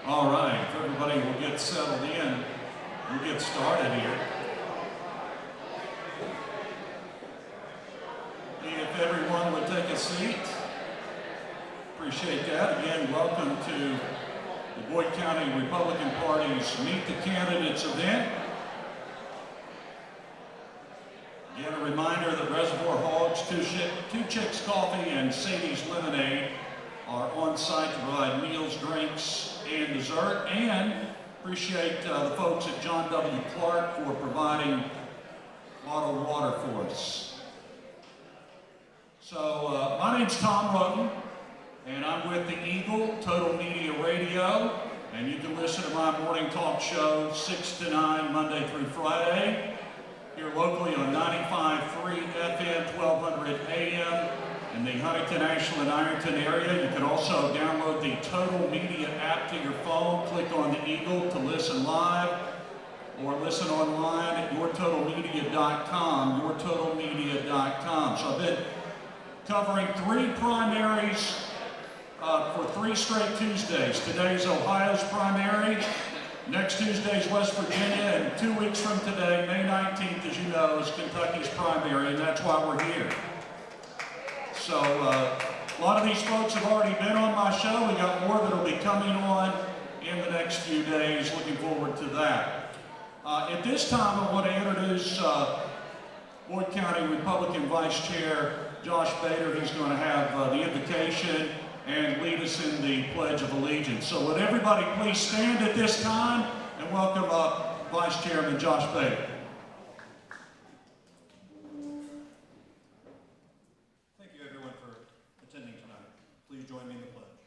All right, if everybody will get settled in, we'll get started here. If everyone would take a seat, appreciate that. Again, welcome to the Boyd County Republican Party's Meet the Candidates event. Again, a reminder that Reservoir Hogs, Two Chicks Coffee, and Sadie's Lemonade are on site to provide meals, drinks, and dessert. And appreciate the folks at John W. Clark for providing bottled water for us. So my name's Tom Roden, and I'm with the Eagle Total Media Radio, and you can listen to my morning talk show 6 to 9 Monday through Friday here locally on 95.3 FM, 1200 AM in the Huntington, Ashland, Ironton area. You can also download the Total Media app to your phone. Click on the Eagle to listen live or listen online at yourtotalmedia.com, yourtotalmedia.com. So I've been covering 3 primaries for 3 straight Tuesdays. Today's Ohio's primary. Next Tuesday is West Virginia, and 2 weeks from today, May 19th, as you know, is Kentucky's primary, and that's why we're here. So a lot of these folks have already been on my show. We got more that will be coming on in the next few days. Looking forward to that. At this time, I want to introduce Boyd County Republican Vice Chair Josh Bader, who's going to have the invocation and lead us in the Pledge of Allegiance. So would everybody please stand at this time and welcome Vice Chairman Josh Bader. Thank you everyone for attending tonight. Please join me in the pledge.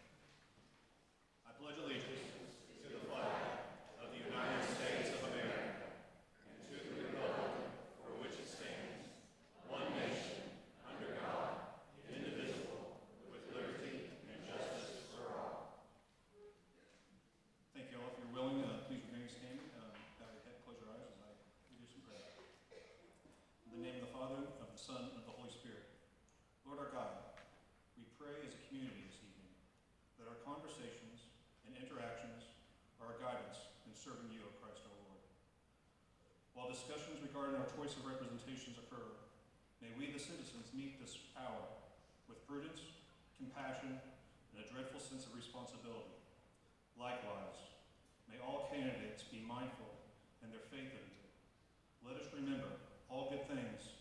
I pledge allegiance to the flag of the United States of America and to the republic for which it stands, one nation, under God, indivisible, with liberty and justice for all. Thank you all. If you're willing, please remain standing. Bow your head, close your eyes as I do some prayer. In the name of the Father, of the Son, and of the Holy Spirit. Lord our God, we pray as a community this evening that our conversations and interactions are our guidance in serving you, O Christ our Lord. While discussions regarding our choice of representations occur, may we, the citizens, meet this hour with prudence, compassion, and a dreadful sense of responsibility. Likewise, may all candidates be mindful in their faith of you. Let us remember all good things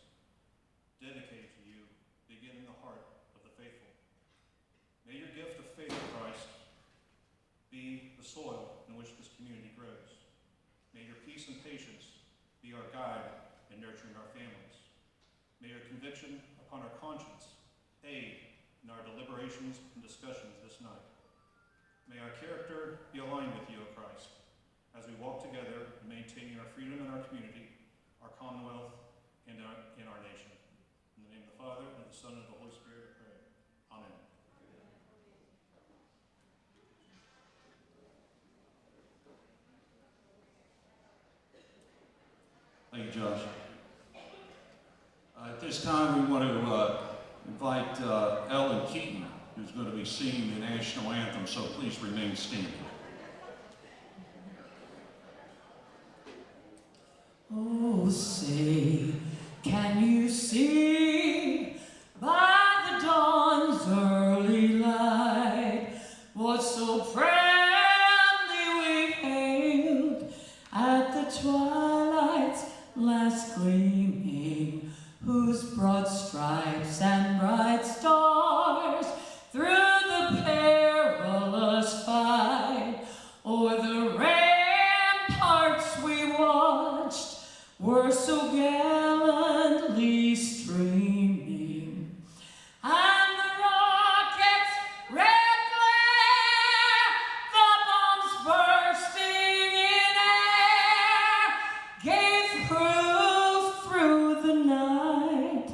dedicated to you begin in the heart of the faithful. May your gift of faith, Christ, be the soil in which this community grows. May your peace and patience be our guide in nurturing our families. May your conviction upon our conscience aid in our deliberations and discussions this night. May our character be aligned with you, O Christ, as we walk together maintaining our freedom in our community, our commonwealth, and in our nation. In the name of the Father, and of the Son, and of the Holy Spirit, I pray. Amen. Thank you, Josh. At this time, we want to invite Ellen Keaton, who's going to be singing the national anthem, so please remain standing. Oh, say, can you see by the dawn's early light what so proudly we hailed at the twilight's last gleaming, whose broad stripes and bright stars through the perilous fight o'er the ramparts we watched were so gallantly streaming, and the rockets' red glare, the bombs bursting in air, gave proof through the night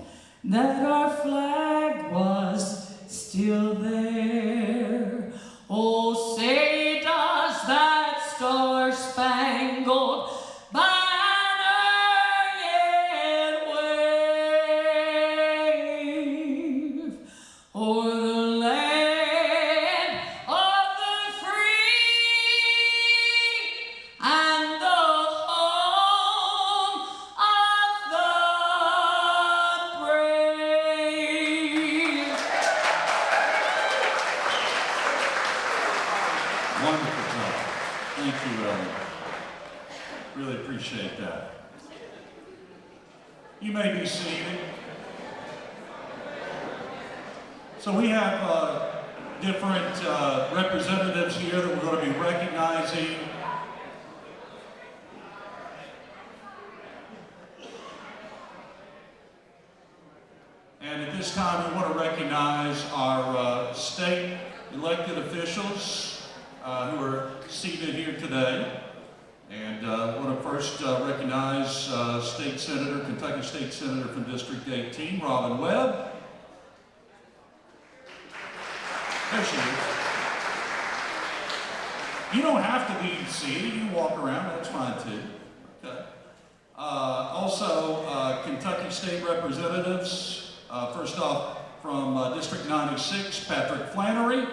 that our flag was still there. Oh, say does that star-spangled o'er the land of the free. appreciate that. You may be seated. So we have different representatives here that we're going to be recognizing. And at this time, we want to recognize our state elected officials who are seated here today. And I want to first recognize State Senator, Kentucky State Senator from District 18, Robin Webb. There she is. You don't have to be seated. You can walk around. That's fine too. Okay. Also, Kentucky State Representatives. First off, from District 96, Patrick Flannery.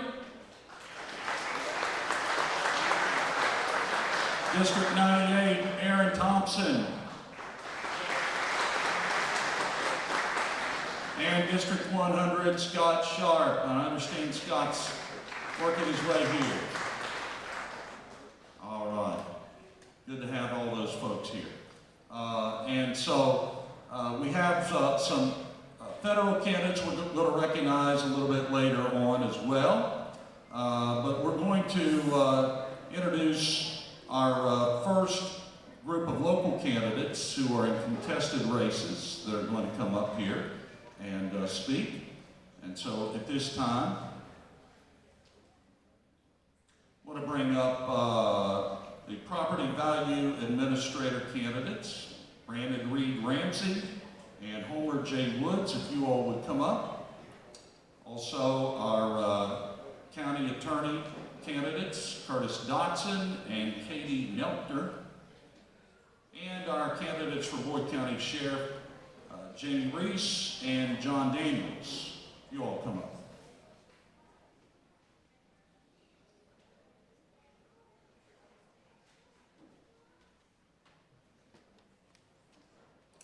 District 98, Aaron Thompson. And District 100, Scott Sharp. And I understand Scott's working his way here. All right. Good to have all those folks here. And so we have some federal candidates we're going to recognize a little bit later on as well. But we're going to introduce our first group of local candidates who are in contested races that are going to come up here and speak. And so at this time, I want to bring up the property value administrator candidates, Brandon Reed Ramsey and Homer J. Woods, if you all would come up. Also, our county attorney candidates, Curtis Dotson and Katie Neltner. And our candidates for Boyd County Sheriff, Jamie Reese and John Daniels. You all come up.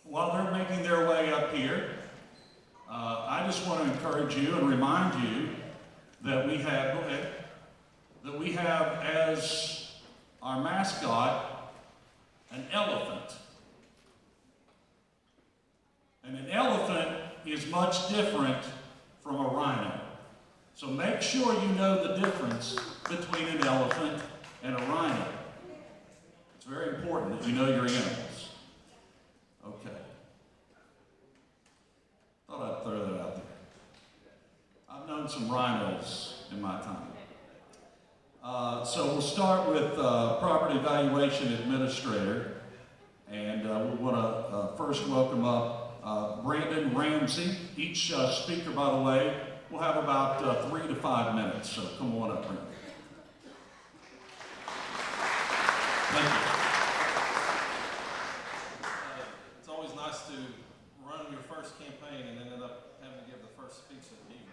While they're making their way up here, I just want to encourage you and remind you that we have as our mascot an elephant. And an elephant is much different from a rhino. So make sure you know the difference between an elephant and a rhino. It's very important that you know your animals. Okay. Thought I'd throw that out there. I've known some rhinos in my time. So we'll start with Property Valuation Administrator. And we want to first welcome up Brandon Ramsey. Each speaker, by the way, will have about 3 to 5 minutes. So come on up, Brandon. Thank you. It's always nice to run your first campaign and then end up having to give the first speech of the evening.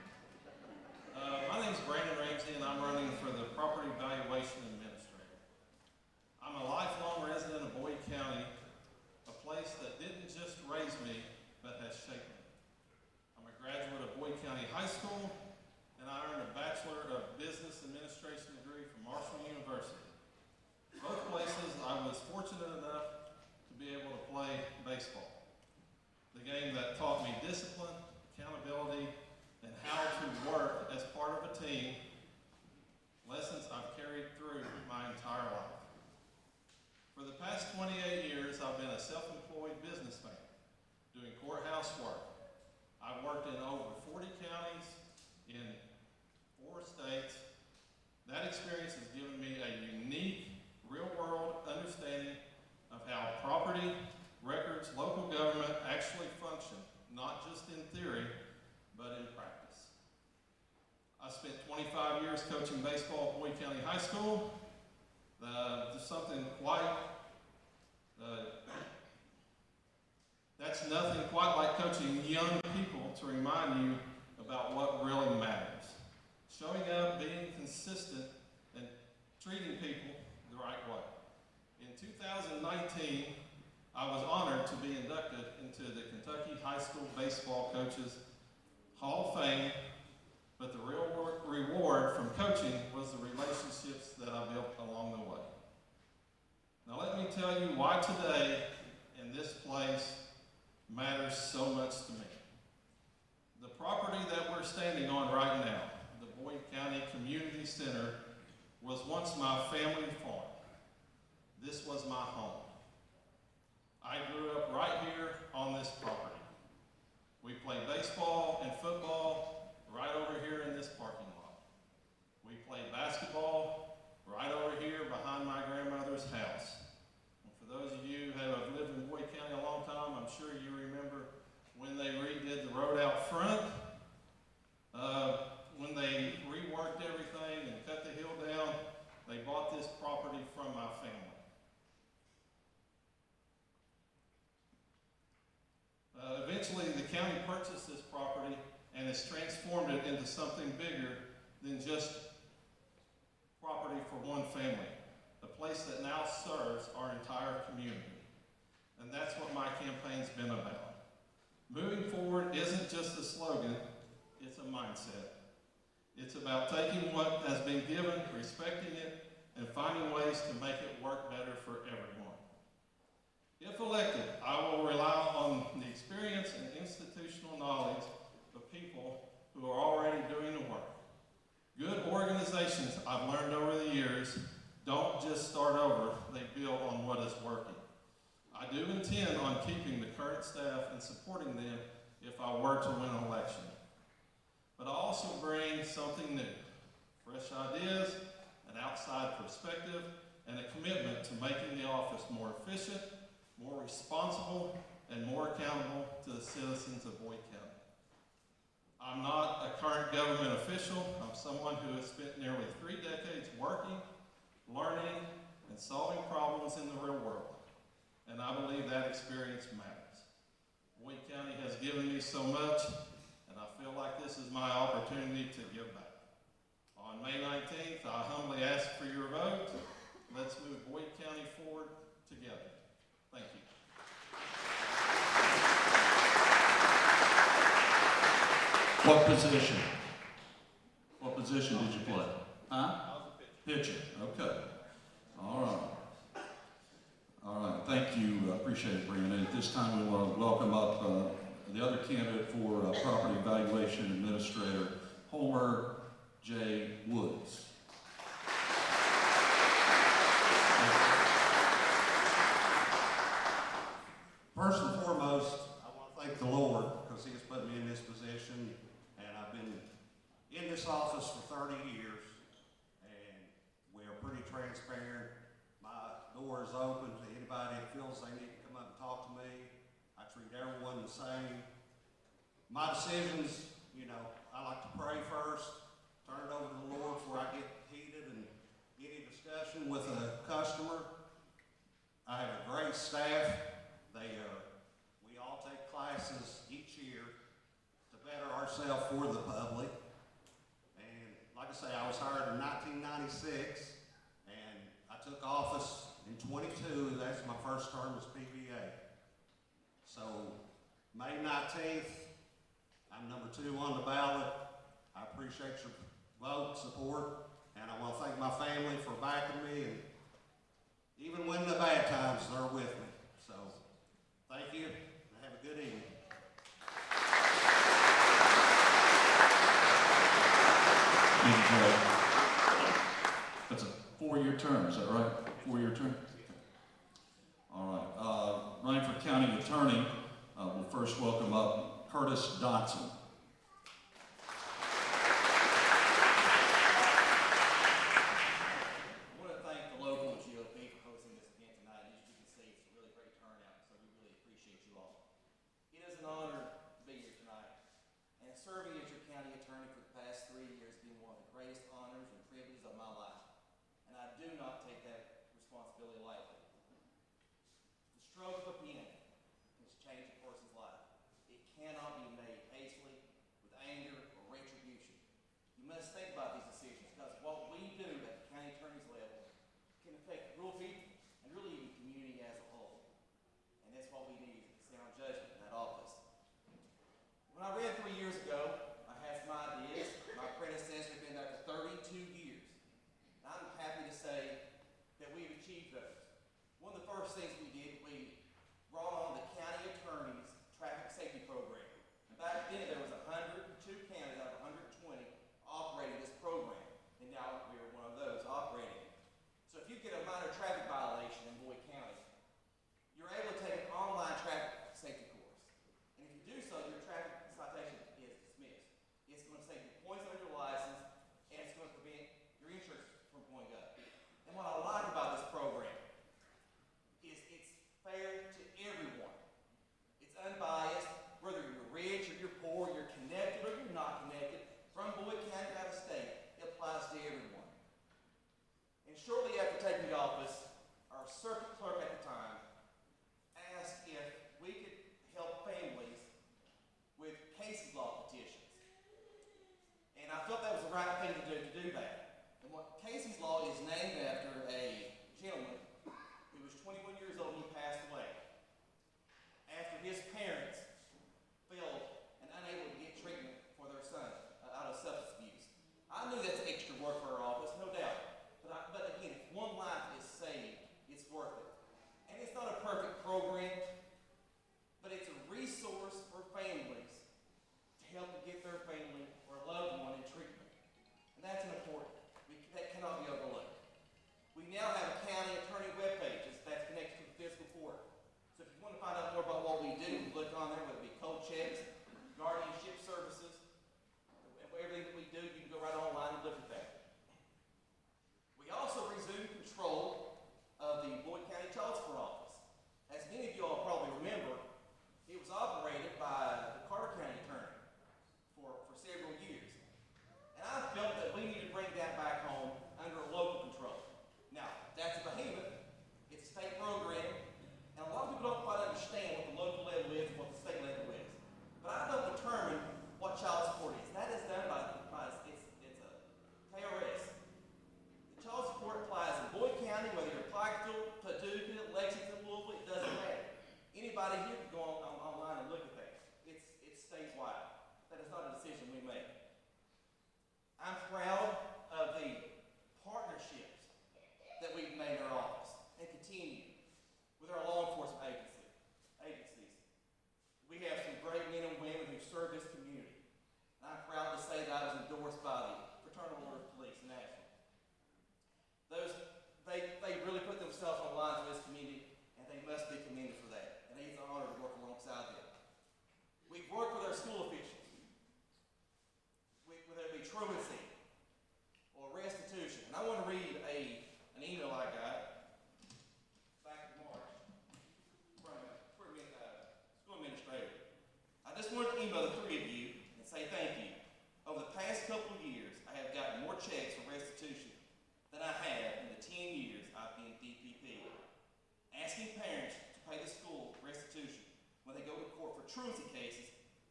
My name is Brandon Ramsey, and I'm running for the Property Valuation Administrator. I'm a lifelong resident of Boyd County, a place that didn't just raise me, but has shaped me. I'm a graduate of Boyd County High School, and I earned a Bachelor of Business Administration degree from Marshall University. Both places I was fortunate enough to be able to play baseball. The game that taught me discipline, accountability, and how to work as part of a team, lessons I've carried through my entire life. For the past 28 years, I've been a self-employed businessman, doing courthouse work. I've worked in over 40 counties in 4 states. That experience has given me a unique, real-world understanding of how property, records, local government actually function, not just in theory, but in practice. I spent 25 years coaching baseball at Boyd County High School. There's something that's nothing quite like coaching young people to remind you about what really matters. Showing up, being consistent, and treating people the right way. In 2019, I was honored to be inducted into the Kentucky High School Baseball Coaches Hall of Fame, but the real reward from coaching was the relationships that I built along the way. Now let me tell you why today in this place matters so much to me. The property that we're standing on right now, the Boyd County Community Center, was once my family farm. This was my home. I grew up right here on this property. We played baseball and football right over here in this parking lot. We played basketball right over here behind my grandmother's house. And for those of you who have lived in Boyd County a long time, I'm sure you remember when they redid the road out front, when they reworked everything and cut the hill down, they bought this property from my family. Eventually, the county purchased this property and has transformed it into something bigger than just property for one family, a place that now serves our entire community. And that's what my campaign's been about. Moving forward isn't just a slogan, it's a mindset. It's about taking what has been given, respecting it, and finding ways to make it work better for everyone. If elected, I will rely on the experience and institutional knowledge of people who are already doing the work. Good organizations, I've learned over the years, don't just start over, they build on what is working. I do intend on keeping the current staff and supporting them if I were to win an election. But I also bring something new, fresh ideas, an outside perspective, and a commitment to making the office more efficient, more responsible, and more accountable to the citizens of Boyd County. I'm not a current government official. I'm someone who has spent nearly 3 decades working, learning, and solving problems in the real world. And I believe that experience matters. Boyd County has given me so much, and I feel like this is my opportunity to give back. On May 19th, I humbly ask for your vote. Let's move Boyd County forward together. Thank you. What position? What position did you play? Huh? I was a pitcher. Pitcher, okay. All right. All right, thank you, I appreciate it, Brandon. At this time, we want to welcome up the other candidate for Property Evaluation Administrator, Homer J. Woods. First and foremost, I want to thank the Lord because He has put me in this position, and I've been in this office for 30 years, and we are pretty transparent. My door is open to anybody that feels they need to come up and talk to me. I treat everyone the same. My decisions, I like to pray first, turn it over to the Lord before I get heated and any discussion with a customer. I have a great staff. We all take classes each year to better ourselves for the public. And like I say, I was hired in 1996, and I took office in 22. That's my first term as PBA. So May 19th, I'm number 2 on the ballot. I appreciate your vote, support, and I want to thank my family for backing me, and even when the bad times, they're with me. So thank you, and have a good evening. Thank you, Joe. That's a 4-year term, is that right? 4-year term? All right, running for County Attorney, we'll first welcome up Curtis Dotson. Serving as your county attorney for the past 3 years has been one of the greatest honors and privileges of my life, and I do not take that responsibility lightly. The stroke of a pen has changed a person's life. It cannot be made hastily, with anger or retribution. You must think about these decisions, because what we do at the county attorney's level can affect real people and really even the community as a whole. And that's what we need, sound judgment in that office. When I ran 3 years ago, I had some ideas. My predecessor had been there for 30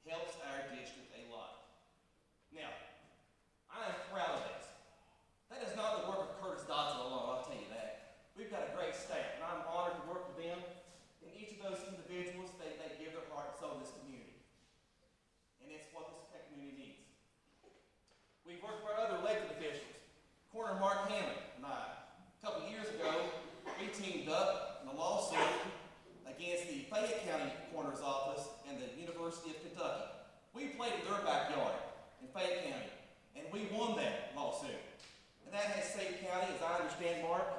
helps our district a lot. Now, I am proud of this. That is not the work of Curtis Dodson alone, I'll tell you that. We've got a great staff, and I'm honored to work with them. And each of those individuals, they give their heart and soul to this community. And it's what this community needs. We've worked with our other elected officials. Coroner Mark Hammond and I, a couple of years ago, we teamed up in a lawsuit against the Fayette County Coroner's Office and the University of Kentucky. We played in their backyard in Fayette County, and we won that lawsuit. And that has saved county, as I understand, Mark,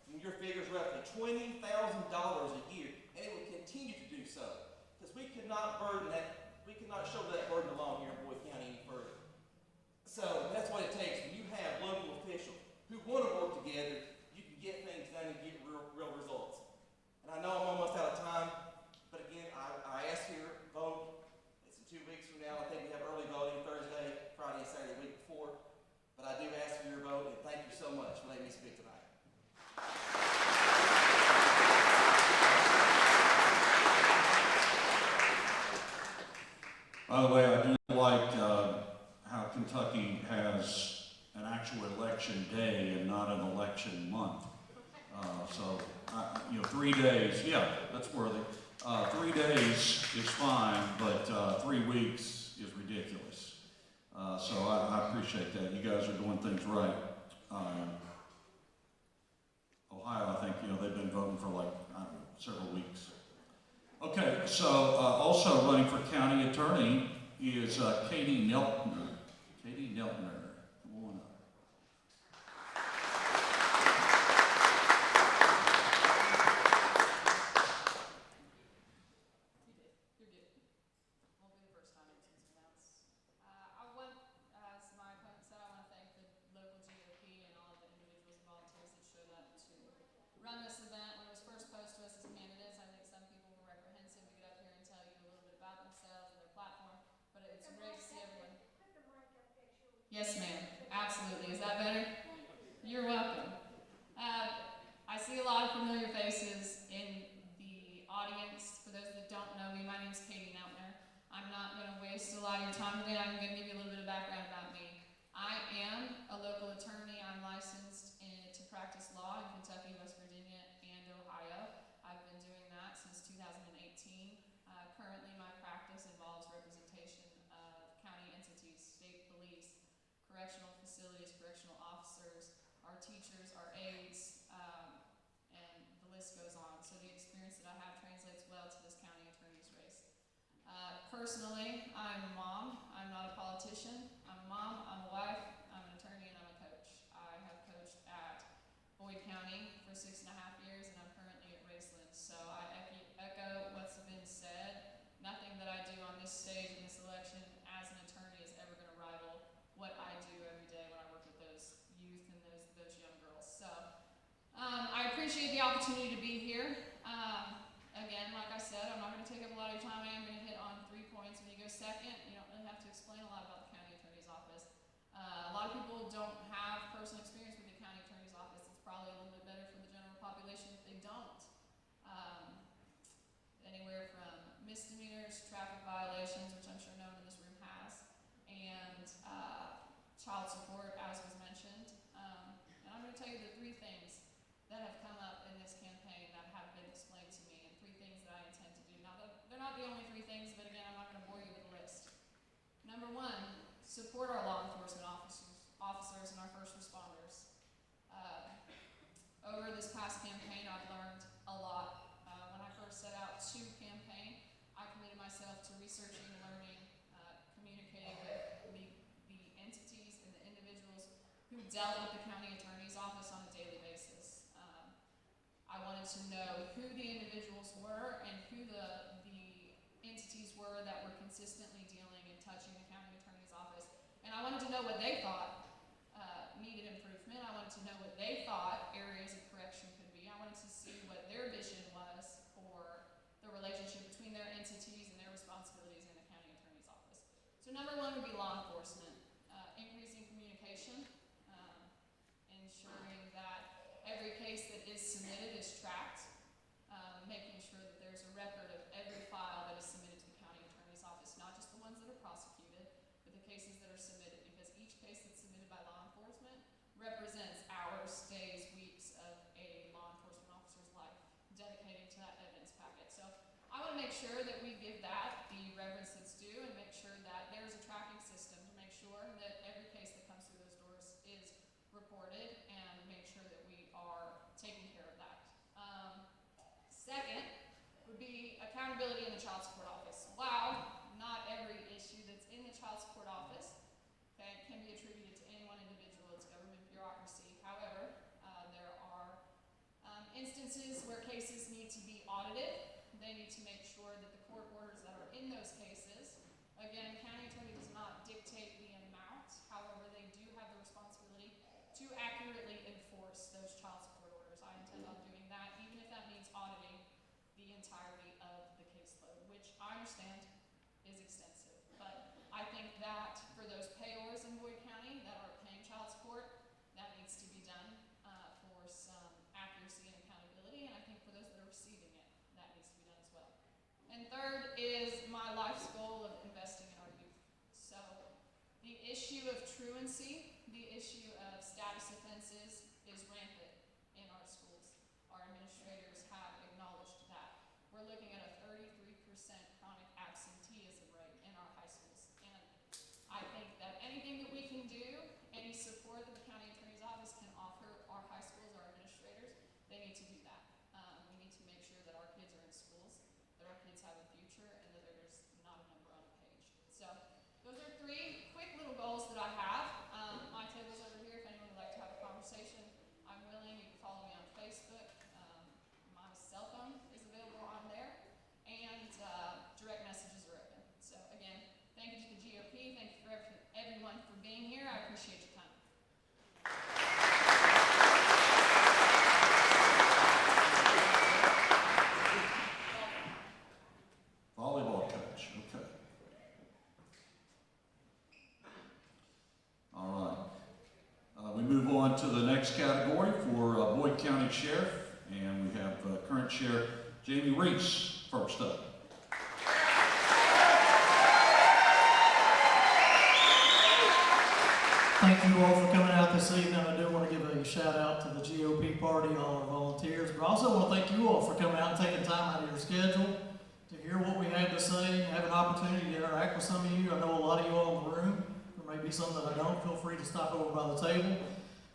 from your figures, roughly $20,000 a year, and it will continue to do so, because we could not shoulder that burden alone here in Boyd County any further. So that's what it takes. When you have local officials who want to work together, you can get things done and get real results. And I know I'm almost out of time, but again, I ask for your vote. It's in 2 weeks from now. I think we have early voting Thursday, Friday, and Saturday, the week before. But I do ask for your vote, and thank you so much for letting me speak tonight. By the way, I do like how Kentucky has an actual election day and not an election month. 3 days, yeah, that's worthy. 3 days is fine, but 3 weeks is ridiculous. So I appreciate that. You guys are doing things right. Ohio, I think, they've been voting for several weeks. Okay, so also running for county attorney is Katie Neltner. Katie Neltner, come on up. You're good. Won't be the first time it's been announced. As my opponent said, I want to thank the local GOP and all of the individuals and volunteers that showed up to run this event. When it was first posed to us as candidates, I think some people were apprehensive to get up here and tell you a little bit about themselves and their platform, but it's great to see everyone. Yes, ma'am. Absolutely. Is that better? You're welcome. I see a lot of familiar faces in the audience. For those that don't know me, my name is Katie Neltner. I'm not going to waste a lot of your time today. I'm going to give you a little bit of background about me. I am a local attorney. I'm licensed to practice law in Kentucky, West Virginia, and Ohio. I've been doing that since 2018. Currently, my practice involves representation of county entities, state police, correctional facilities, correctional officers, our teachers, our aides, and the list goes on. So the experience that I have translates well to this county attorney's race. Personally, I'm a mom. I'm not a politician. I'm a mom, I'm a wife, I'm an attorney, and I'm a coach. I have coached at Boyd County for 6.5 years, and I'm currently at Raceland. So I echo what's been said. Nothing that I do on this stage in this election as an attorney is ever going to rival what I do every day when I work with those youth and those young girls. So I appreciate the opportunity to be here. Again, like I said, I'm not going to take up a lot of your time. I am going to hit on 3 points. When you go second, you don't really have to explain a lot about the county attorney's office. A lot of people don't have personal experience with the county attorney's office. It's probably a little bit better for the general population if they don't. Anywhere from misdemeanors, traffic violations, which I'm sure no one in this room has, and child support, as was mentioned. And I'm going to tell you the 3 things that have come up in this campaign that have been explained to me, and 3 things that I intend to do. Now, they're not the only 3 things, but again, I'm not going to bore you with a list. Number 1, support our law enforcement officers and our first responders. Over this past campaign, I've learned a lot. When I first set out to campaign, I committed myself to researching, learning, communicating with the entities and the individuals who dealt with the county attorney's office on a daily basis. I wanted to know who the individuals were and who the entities were that were consistently dealing and touching the county attorney's office. And I wanted to know what they thought needed improvement. I wanted to know what they thought areas of correction could be. I wanted to see what their vision was for the relationship between their entities and their responsibilities in the county attorney's office. So number 1 would be law enforcement, increasing communication, ensuring that every case that is submitted is tracked, making sure that there's a record of every file that is submitted to the county attorney's office, not just the ones that case that's submitted by law enforcement represents hours, days, weeks of a law enforcement officer's life dedicated to that evidence packet. So I want to make sure that we give that the reverence that's due and make sure that there's a tracking system to make sure that every case that comes through those doors is reported and make sure that we are taking care of that. Second would be accountability in the child support office. Wow, not every issue that's in the child support office can be attributed to any one individual. It's government bureaucracy. However, there are instances where cases need to be audited. They need to make sure that the court orders that are in those cases, again, county attorney does not dictate the amount. However, they do have the responsibility to accurately enforce those child support orders. I intend on doing that, even if that means auditing the entirety of the caseload, which I understand is extensive. But I think that for those payors in Boyd County that are paying child support, that needs to be done for some accuracy and accountability. And I think for those that are receiving it, that needs to be done as well. And third is my life's goal of investing in our youth. So the issue of truancy, the issue of status offenses is rampant in our schools. Our administrators have acknowledged that. We're looking at a 33% chronic absenteeism rate in our high schools. And I think that anything that we can do, any support that the county attorney's office can offer our high schools, our administrators, they need to do that. We need to make sure that our kids are in schools, that our kids have a future, and that there's not a number on a page. So those are 3 quick little goals that I have. My table's over here if anyone would like to have a conversation. I'm willing. You can follow me on Facebook. My cell phone is available on there, and direct messages are open. So again, thank you to the GOP. Thank you for everyone for being here. I appreciate your time. Volleyball coach, okay. All right. We move on to the next category for Boyd County Sheriff, and we have current Sheriff Jamie Reese first up. Thank you all for coming out this evening. I do want to give a shout out to the GOP party, all our volunteers, but I also want to thank you all for coming out and taking time out of your schedule to hear what we have to say, have an opportunity to interact with some of you. I know a lot of you all in the room. There may be some that I don't. Feel free to stop over by the table.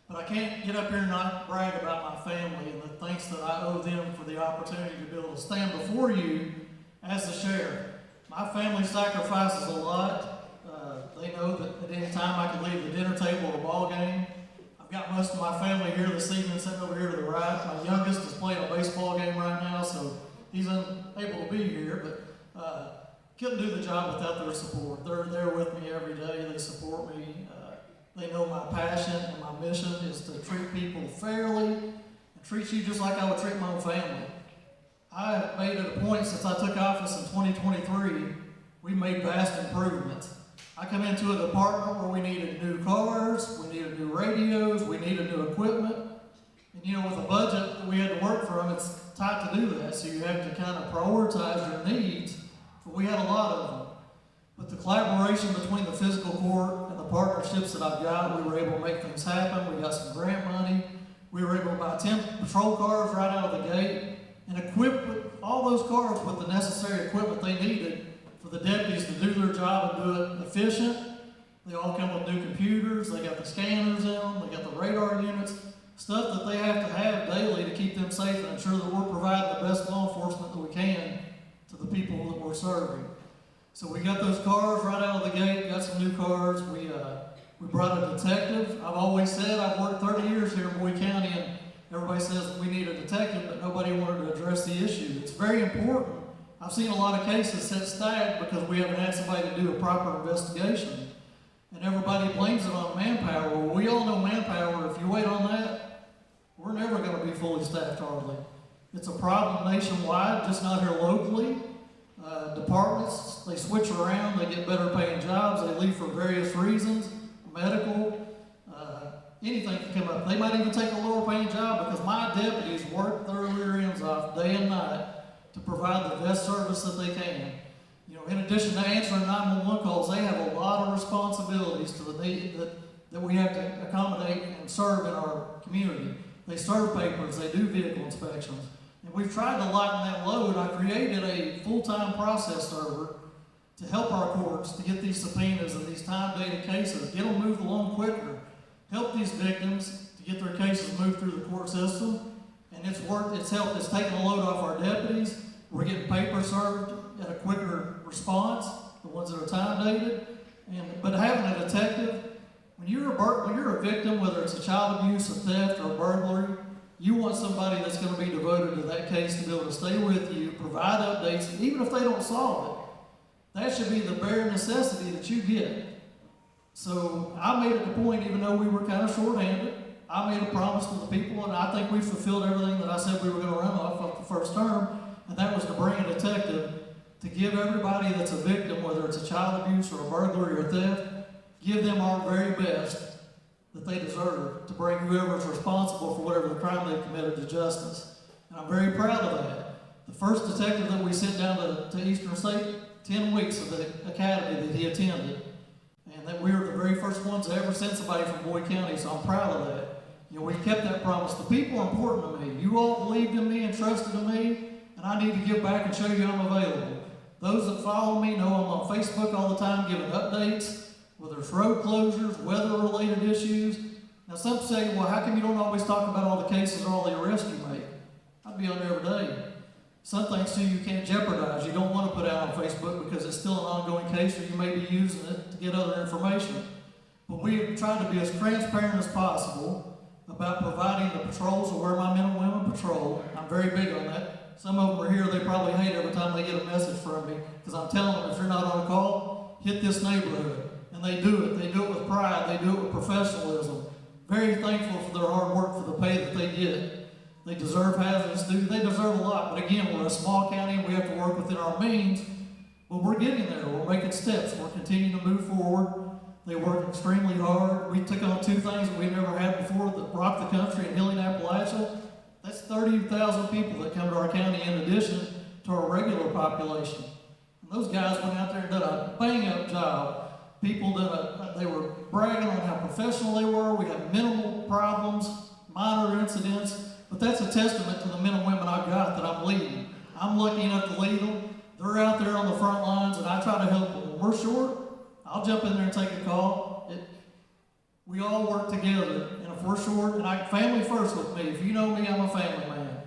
But I can't get up here and not brag about my family and the thanks that I owe them for the opportunity to be able to stand before you as the sheriff. My family sacrifices a lot. They know that at any time I can leave the dinner table or a ball game. I've got most of my family here this evening, sitting over here to the right. My youngest is playing a baseball game right now, so he's unable to be here, but couldn't do the job without their support. They're there with me every day. They support me. They know my passion and my mission is to treat people fairly and treat you just like I would treat my own family. I have made it a point since I took office in 2023, we made vast improvements. I come into a department where we needed new cars, we needed new radios, we needed new equipment. And you know, with a budget that we had to work from, it's tight to do that, so you have to kind of prioritize your needs, but we had a lot of them. But the collaboration between the physical court and the partnerships that I've got, we were able to make things happen. We got some grant money. We were able to buy 10 patrol cars right out of the gate and equip all those cars with the necessary equipment they needed for the deputies to do their job and do it efficient. They all come with new computers. They got the scanners in them. They got the radar units, stuff that they have to have daily to keep them safe and ensure that we're providing the best law enforcement that we can to the people that we're serving. So we got those cars right out of the gate, got some new cars. We brought a detective. I've always said I've worked 30 years here in Boyd County, and everybody says we need a detective, but nobody wanted to address the issue. It's very important. I've seen a lot of cases sit stagnant because we haven't had somebody to do a proper investigation. And everybody blames it on manpower. Well, we all know manpower. If you wait on that, we're never going to be fully staffed hardly. It's a problem nationwide, just not here locally. Departments, they switch around, they get better paying jobs, they leave for various reasons, medical, anything can come up. They might even take a lower paying job because my deputies work their rear ends off day and night to provide the best service that they can. You know, in addition to answering 911 calls, they have a lot of responsibilities to the need that that we have to accommodate and serve in our community. They serve papers, they do vehicle inspections. And we've tried to lighten that load. I created a full-time process server to help our courts to get these subpoenas and these time-dated cases, get them moved along quicker, help these victims to get their cases moved through the court system. And it's worked, it's helped, it's taken a load off our deputies. We're getting paper served at a quicker response, the ones that are time-dated. But having a detective, when you're a victim, whether it's a child abuse, a theft, or a burglary, you want somebody that's going to be devoted to that case to be able to stay with you, provide updates, and even if they don't solve it, that should be the bare necessity that you get. So I made it a point, even though we were kind of short-handed, I made a promise to the people, and I think we fulfilled everything that I said we were going to run off of the first term, and that was to bring a detective to give everybody that's a victim, whether it's a child abuse or a burglary or theft, give them our very best that they deserve to bring whoever's responsible for whatever the crime they committed to justice. And I'm very proud of that. The first detective that we sent down to Eastern State, 10 weeks of the academy that he attended, and that we were the very first ones to ever send somebody from Boyd County, so I'm proud of that. You know, we kept that promise. The people are important to me. You all believed in me and trusted in me, and I need to give back and show you I'm available. Those that follow me know I'm on Facebook all the time giving updates, whether it's road closures, weather-related issues. Now some say, well, how come you don't always talk about all the cases or all the arrests you make? I'd be on there every day. Some things too you can't jeopardize. You don't want to put out on Facebook because it's still an ongoing case or you may be using it to get other information. But we have tried to be as transparent as possible about providing the patrols of where my men and women patrol. I'm very big on that. Some of them are here, they probably hate every time they get a message from me because I'm telling them if you're not on call, hit this neighborhood. And they do it. They do it with pride. They do it with professionalism. Very thankful for their hard work, for the pay that they get. They deserve hazardous duty. They deserve a lot. But again, we're a small county and we have to work within our means. But we're getting there. We're making steps. We're continuing to move forward. They work extremely hard. We took on 2 things that we never had before that rock the country in Hilling, Appalachia. That's 30,000 people that come to our county in addition to our regular population. And those guys went out there and did a bang-up job. People they were bragging on how professional they were. We had minimal problems, minor incidents, but that's a testament to the men and women I've got that I'm leading. I'm lucky enough to lead them. They're out there on the front lines, and I try to help them. When we're short, I'll jump in there and take a call. We all work together, and if we're short, and family first with me. If you know me, I'm a family man,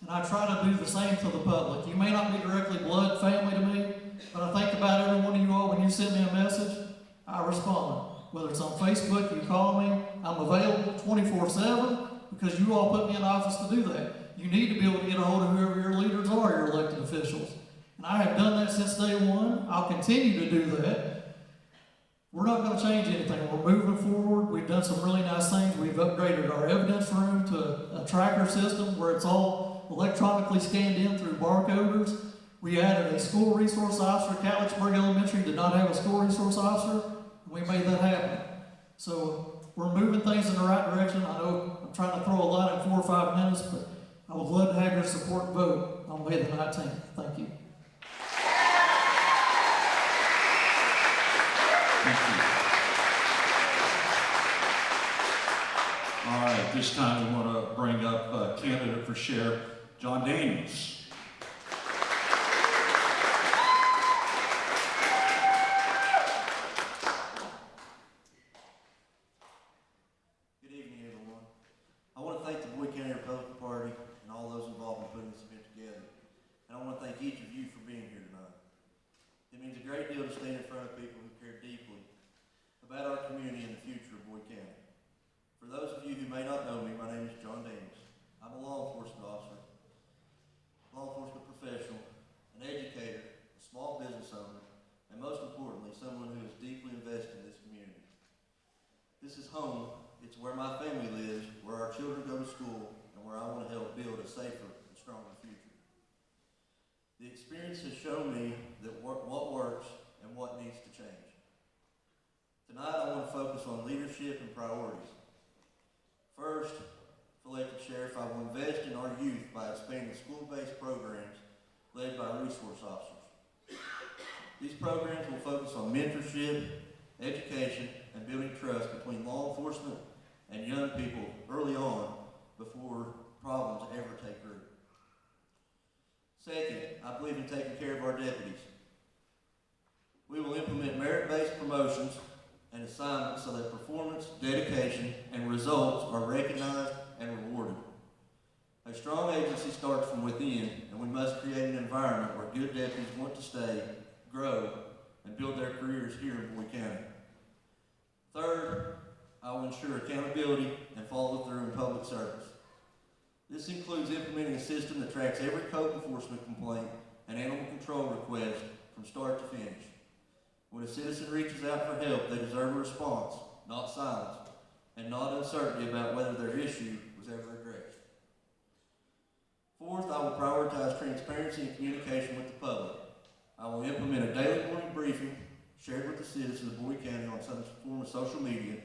and I try to do the same to the public. You may not be directly blood family to me, but I think about every one of you all when you send me a message. I respond. Whether it's on Facebook, you call me, I'm available 24/7 because you all put me in office to do that. You need to be able to get a hold of whoever your leaders are, your elected officials. And I have done that since day one. I'll continue to do that. We're not going to change anything. We're moving forward. We've done some really nice things. We've upgraded our evidence room to a tracker system where it's all electronically scanned in through barcoders. We added a school resource officer. Catlettsburg Elementary did not have a school resource officer. We made that happen. So we're moving things in the right direction. I know I'm trying to throw a lot in 4 or 5 minutes, but I would love to have your support and vote on May the 19th. Thank you. Thank you. All right, this time we want to bring up candidate for sheriff, John Daniels. Good evening, everyone. I want to thank the Boyd County Republican Party and all those involved in putting this event together. And I want to thank each of you for being here tonight. It means a great deal to stand in front of people who care deeply about our community and the future of Boyd County. For those of you who may not know me, my name is John Daniels. I'm a law enforcement officer, law enforcement professional, an educator, a small business owner, and most importantly, someone who is deeply invested in this community. This is home. It's where my family lives, where our children go to school, and where I want to help build a safer and stronger future. The experience has shown me that what works and what needs to change. Tonight I want to focus on leadership and priorities. First, for elected sheriff, I will invest in our youth by expanding school-based programs led by resource officers. These programs will focus on mentorship, education, and building trust between law enforcement and young people early on before problems ever take root. Second, I believe in taking care of our deputies. We will implement merit-based promotions and assignments so that performance, dedication, and results are recognized and rewarded. A strong agency starts from within, and we must create an environment where good deputies want to stay, grow, and build their careers here in Bowie County. Third, I will ensure accountability and follow through in public service. This includes implementing a system that tracks every code enforcement complaint and animal control request from start to finish. When a citizen reaches out for help, they deserve a response, not silence, and not uncertainty about whether their issue was ever addressed. Fourth, I will prioritize transparency and communication with the public. I will implement a daily morning briefing shared with the citizens of Bowie County on some form of social media,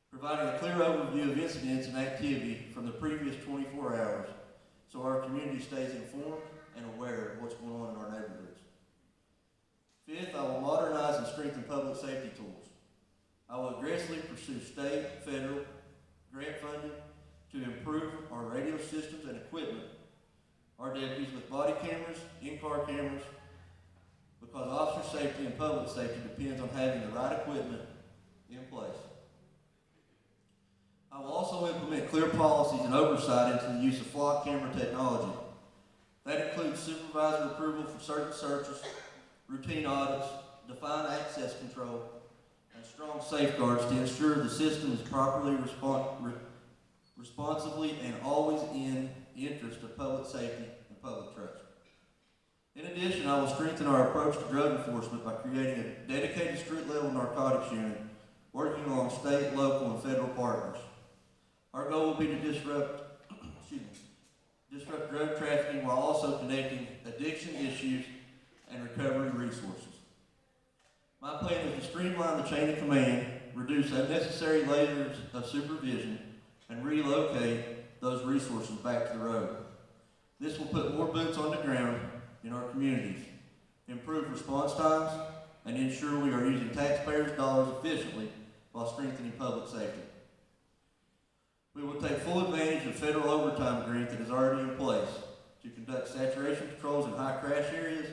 providing a clear overview of incidents and activity from the previous 24 hours so our community stays informed and aware of what's going on in our neighborhoods. Fifth, I will modernize and strengthen public safety tools. I will aggressively pursue state, federal, grant funding to improve our radio systems and equipment, our deputies with body cameras, in-car cameras, because officer safety and public safety depends on having the right equipment in place. I will also implement clear policies and oversight into the use of flock camera technology. That includes supervisor approval for certain searches, routine audits, defined access control, and strong safeguards to ensure the system is properly responsibly and always in the interest of public safety and public trust. In addition, I will strengthen our approach to drug enforcement by creating a dedicated street-level narcotics unit, working along state, local, and federal partners. Our goal will be to disrupt drug trafficking while also connecting addiction issues and recovery resources. My plan is to streamline the chain of command, reduce unnecessary layers of supervision, and relocate those resources back to the road. This will put more boots on the ground in our communities, improve response times, and ensure we are using taxpayers' dollars efficiently while strengthening public safety. We will take full advantage of federal overtime grant that is already in place to conduct saturation patrols in high crash areas,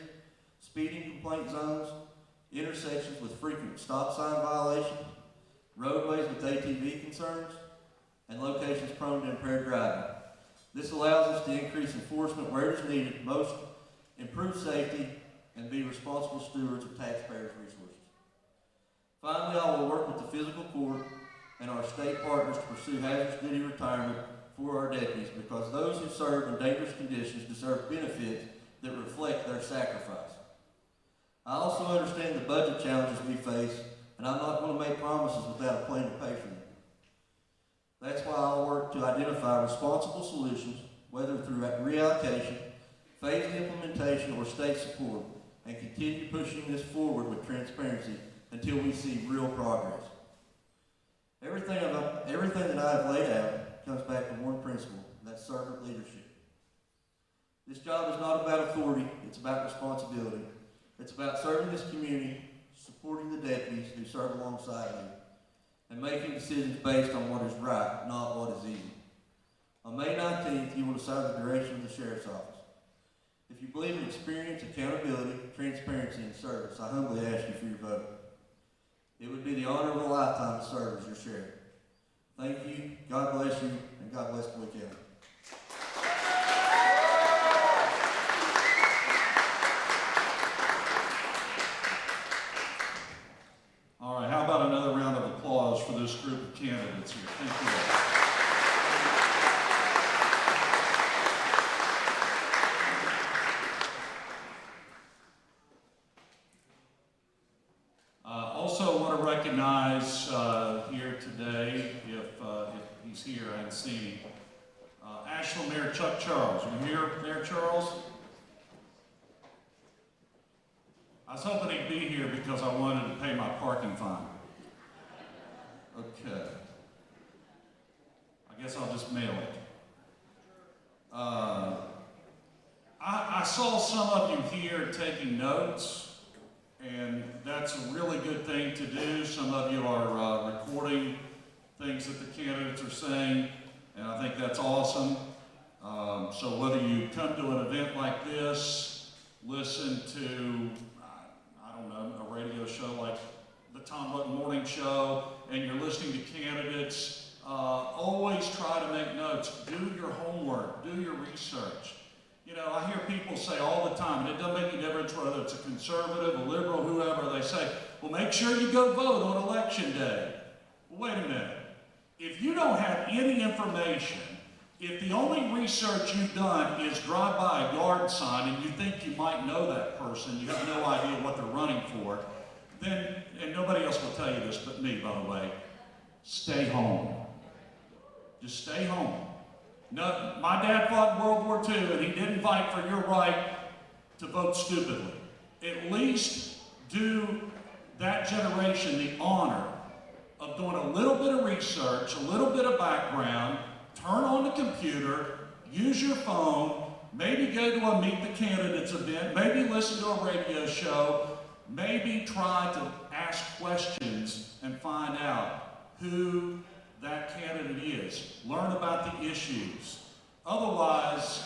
speeding complaint zones, intersections with frequent stop sign violations, roadways with ATV concerns, and locations prone to impaired driving. This allows us to increase enforcement where it is needed most, improve safety, and be responsible stewards of taxpayers' resources. Finally, I will work with the physical court and our state partners to pursue hazardous duty retirement for our deputies because those who serve in dangerous conditions deserve benefits that reflect their sacrifice. I also understand the budget challenges we face, and I'm not going to make promises without a plan to pay for them. That's why I'll work to identify responsible solutions, whether through reallocation, phased implementation, or state support, and continue pushing this forward with transparency until we see real progress. Everything that I have laid out comes back to one principle, and that's servant leadership. This job is not about authority, it's about responsibility. It's about serving this community, supporting the deputies who serve alongside me, and making decisions based on what is right, not what is easy. On May 19th, you will decide the direction of the Sheriff's Office. If you believe in experience, accountability, transparency, and service, I humbly ask you for your vote. It would be the honor of a lifetime to serve as your sheriff. Thank you, God bless you, and God bless Bowie County. All right, how about another round of applause for this group of candidates here? Thank you. Also want to recognize here today, if he's here, I haven't seen him, Ashland Mayor Chuck Charles. Are you here, Mayor Charles? I was hoping he'd be here because I wanted to pay my parking fine. Okay. I guess I'll just mail it. I saw some of you here taking notes, And that's a really good thing to do. Some of you are recording things that the candidates are saying, and I think that's awesome. So whether you come to an event like this, listen to, I don't know, a radio show like the Tom Button Morning Show, and you're listening to candidates, always try to make notes. Do your homework. Do your research. You know, I hear people say all the time, and it doesn't make any difference whether it's a conservative, a liberal, whoever, they say, well, make sure you go vote on election day. Well, wait a minute. If you don't have any information, if the only research you've done is drive by a yard sign and you think you might know that person, you have no idea what they're running for, then, and nobody else will tell you this but me, by the way, stay home. Just stay home. No, my dad fought in World War II, and he didn't fight for your right to vote stupidly. At least do that generation the honor of doing a little bit of research, a little bit of background, turn on the computer, use your phone, maybe go to a Meet the Candidates event, maybe listen to a radio show, maybe try to ask questions and find out who that candidate is. Learn about the issues. Otherwise,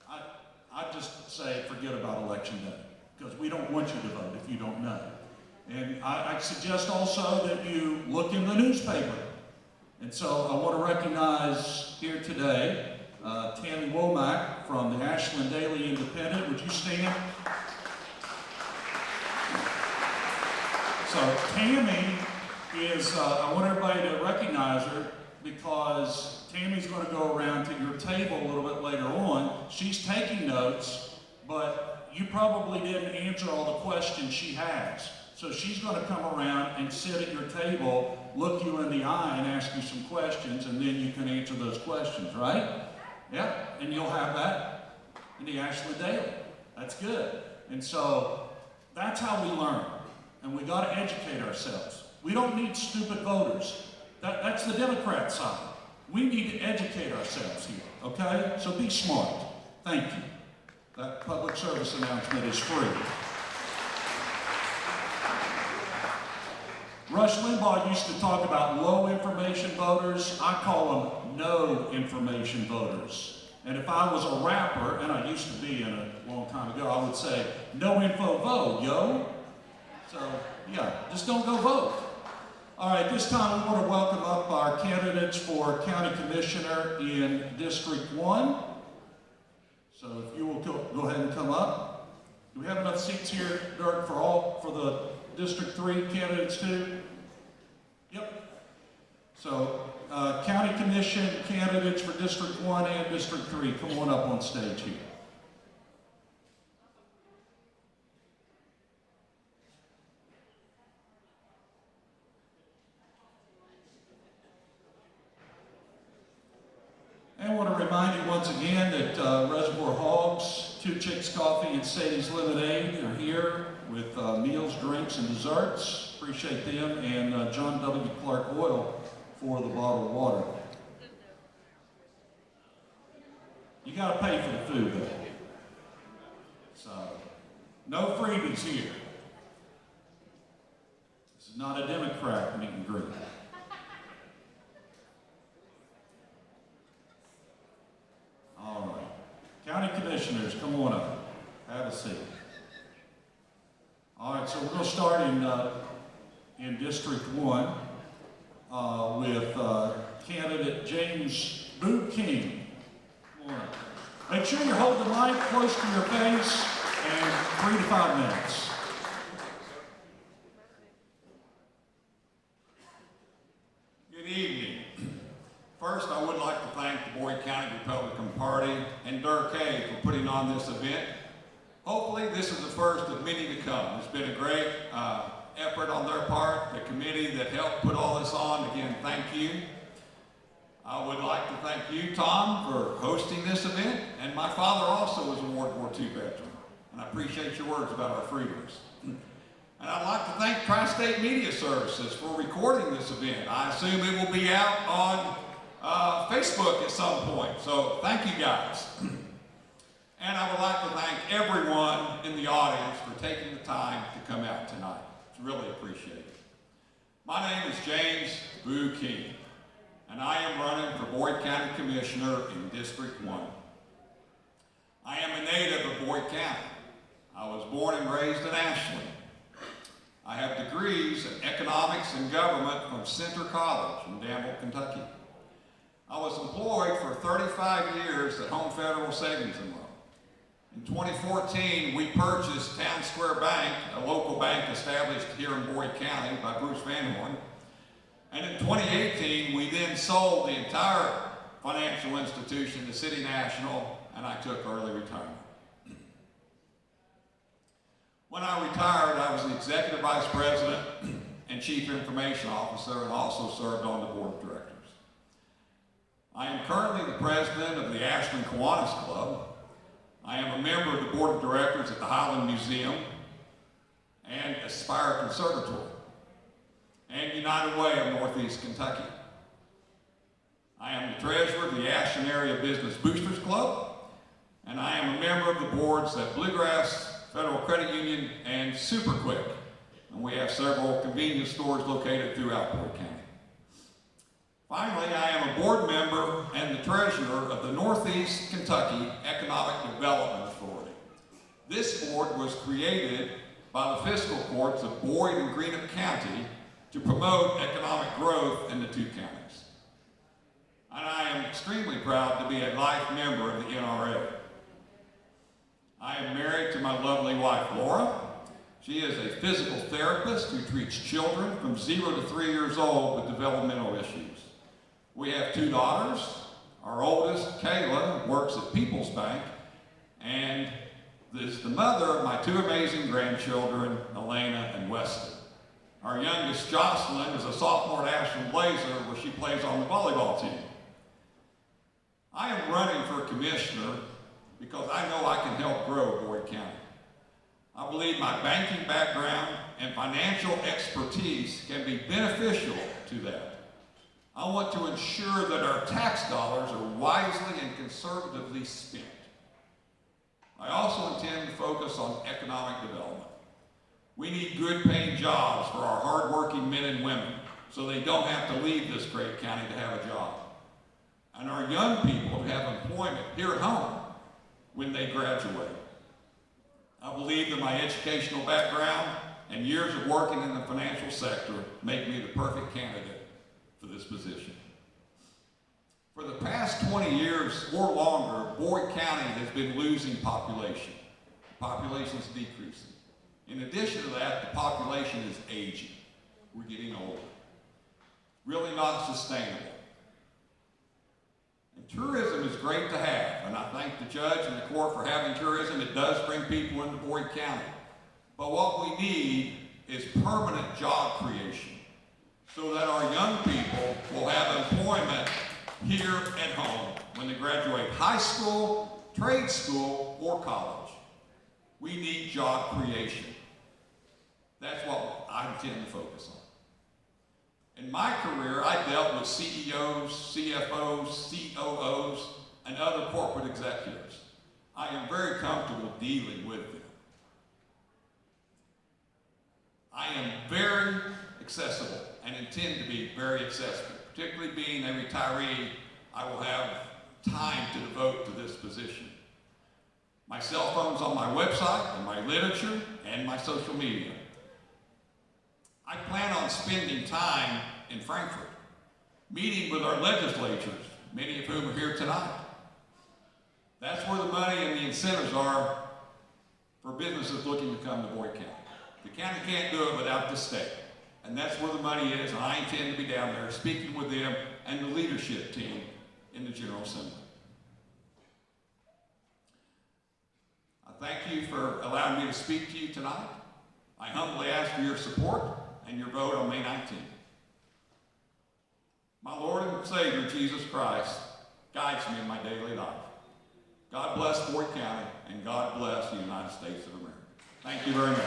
I just say forget about election day, because we don't want you to vote if you don't know. And I suggest also that you look in the newspaper. And so I want to recognize here today Tammy Womack from the Ashland Daily Independent. Would you stand? So Tammy is, I want everybody to recognize her because Tammy's going to go around to your table a little bit later on. She's taking notes, but you probably didn't answer all the questions she has. So she's going to come around and sit at your table, look you in the eye and ask you some questions, and then you can answer those questions, right? Yeah, and you'll have that in the Ashland Daily. That's good. And so that's how we learn. And we got to educate ourselves. We don't need stupid voters. That's the Democrat side. We need to educate ourselves here, okay? So be smart. Thank you. That public service announcement is free. Rush Limbaugh used to talk about low information voters. I call them no information voters. And if I was a rapper, and I used to be in a long time ago, I would say, no info vote, yo. So, yeah, just don't go vote. All right, this time we want to welcome up our candidates for County Commissioner in District 1. So if you will go ahead and come up. Do we have enough seats here, Dirk, for the District 3 candidates too? Yep. So, County Commission candidates for District 1 and District 3, come on up on stage here. And I want to remind you once again that Reservoir Hogs, Two Chicks Coffee, and Sadie's Lemonade are here with meals, drinks, and desserts. Appreciate them. And John W. Clark Oil for the bottled water. You got to pay for the food, though. So, no freebies here. This is not a Democrat meet and greet. All right. County Commissioners, come on up. Have a seat. All right, so we're going to start in District 1 with candidate James Boot King. Come on up. Make sure you hold the mic close to your face and 3 to 5 minutes. Good evening. First, I would like to thank the Boyd County Republican Party and Dirk Hay for putting on this event. Hopefully, this is the first of many to come. It's been a great effort on their part. The committee that helped put all this on, again, thank you. I would like to thank you, Tom, for hosting this event. And my father also was a World War II veteran. And I appreciate your words about our freedoms. And I'd like to thank Tri-State Media Services for recording this event. I assume it will be out on Facebook at some point. So thank you guys. And I would like to thank everyone in the audience for taking the time to come out tonight. It's really appreciated. My name is James Boo King, and I am running for Boyd County Commissioner in District 1. I am a native of Boyd County. I was born and raised in Ashland. I have degrees in economics and government from Center College in Danville, Kentucky. I was employed for 35 years at Home Federal Savings and Loan. In 2014, we purchased Town Square Bank, a local bank established here in Boyd County by Bruce Van Horn. And in 2018, we then sold the entire financial institution to City National, and I took early retirement. When I retired, I was the Executive Vice President and Chief Information Officer, and also served on the Board of Directors. I am currently the President of the Ashland Kiwanis Club. I am a member of the Board of Directors at the Highland Museum and Aspire Conservatory and United Way of Northeast Kentucky. I am the Treasurer of the Ashland Area Business Boosters Club, and I am a member of the boards at Bluegrass Federal Credit Union and Super Quick, and we have several convenience stores located throughout Boyd County. Finally, I am a board member and the treasurer of the Northeast Kentucky Economic Development Authority. This board was created by the fiscal courts of Boyd and Greenup County to promote economic growth in the two counties. And I am extremely proud to be a life member of the NRA. I am married to my lovely wife, Laura. She is a physical therapist who treats children from 0 to 3 years old with developmental issues. We have 2 daughters. Our oldest, Kayla, works at People's Bank, and is the mother of my 2 amazing grandchildren, Elena and Weston. Our youngest, Jocelyn, is a sophomore at Ashland Blazer, where she plays on the volleyball team. I am running for commissioner because I know I can help grow Boyd County. I believe my banking background and financial expertise can be beneficial to that. I want to ensure that our tax dollars are wisely and conservatively spent. I also intend to focus on economic development. We need good paying jobs for our hardworking men and women so they don't have to leave this great county to have a job. And our young people to have employment here at home when they graduate. I believe that my educational background and years of working in the financial sector make me the perfect candidate for this position. For the past 20 years or longer, Boyd County has been losing population. The population is decreasing. In addition to that, the population is aging. We're getting older. Really not sustainable. And tourism is great to have, and I thank the judge and the court for having tourism. It does bring people into Boyd County. But what we need is permanent job creation so that our young people will have employment here at home when they graduate high school, trade school, or college. We need job creation. That's what I intend to focus on. In my career, I dealt with CEOs, CFOs, COOs, and other corporate executives. I am very comfortable dealing with them. I am very accessible and intend to be very accessible. Particularly being a retiree, I will have time to devote to this position. My cell phone's on my website and my literature and my social media. I plan on spending time in Frankfort, meeting with our legislatures, many of whom are here tonight. That's where the money and the incentives are for businesses looking to come to Boyd County. The county can't do it without the state. And that's where the money is, and I intend to be down there speaking with them and the leadership team in the General Assembly. I thank you for allowing me to speak to you tonight. I humbly ask for your support and your vote on May 19th. My Lord and Savior, Jesus Christ, guides me in my daily life. God bless Boyd County, and God bless the United States of America. Thank you very much.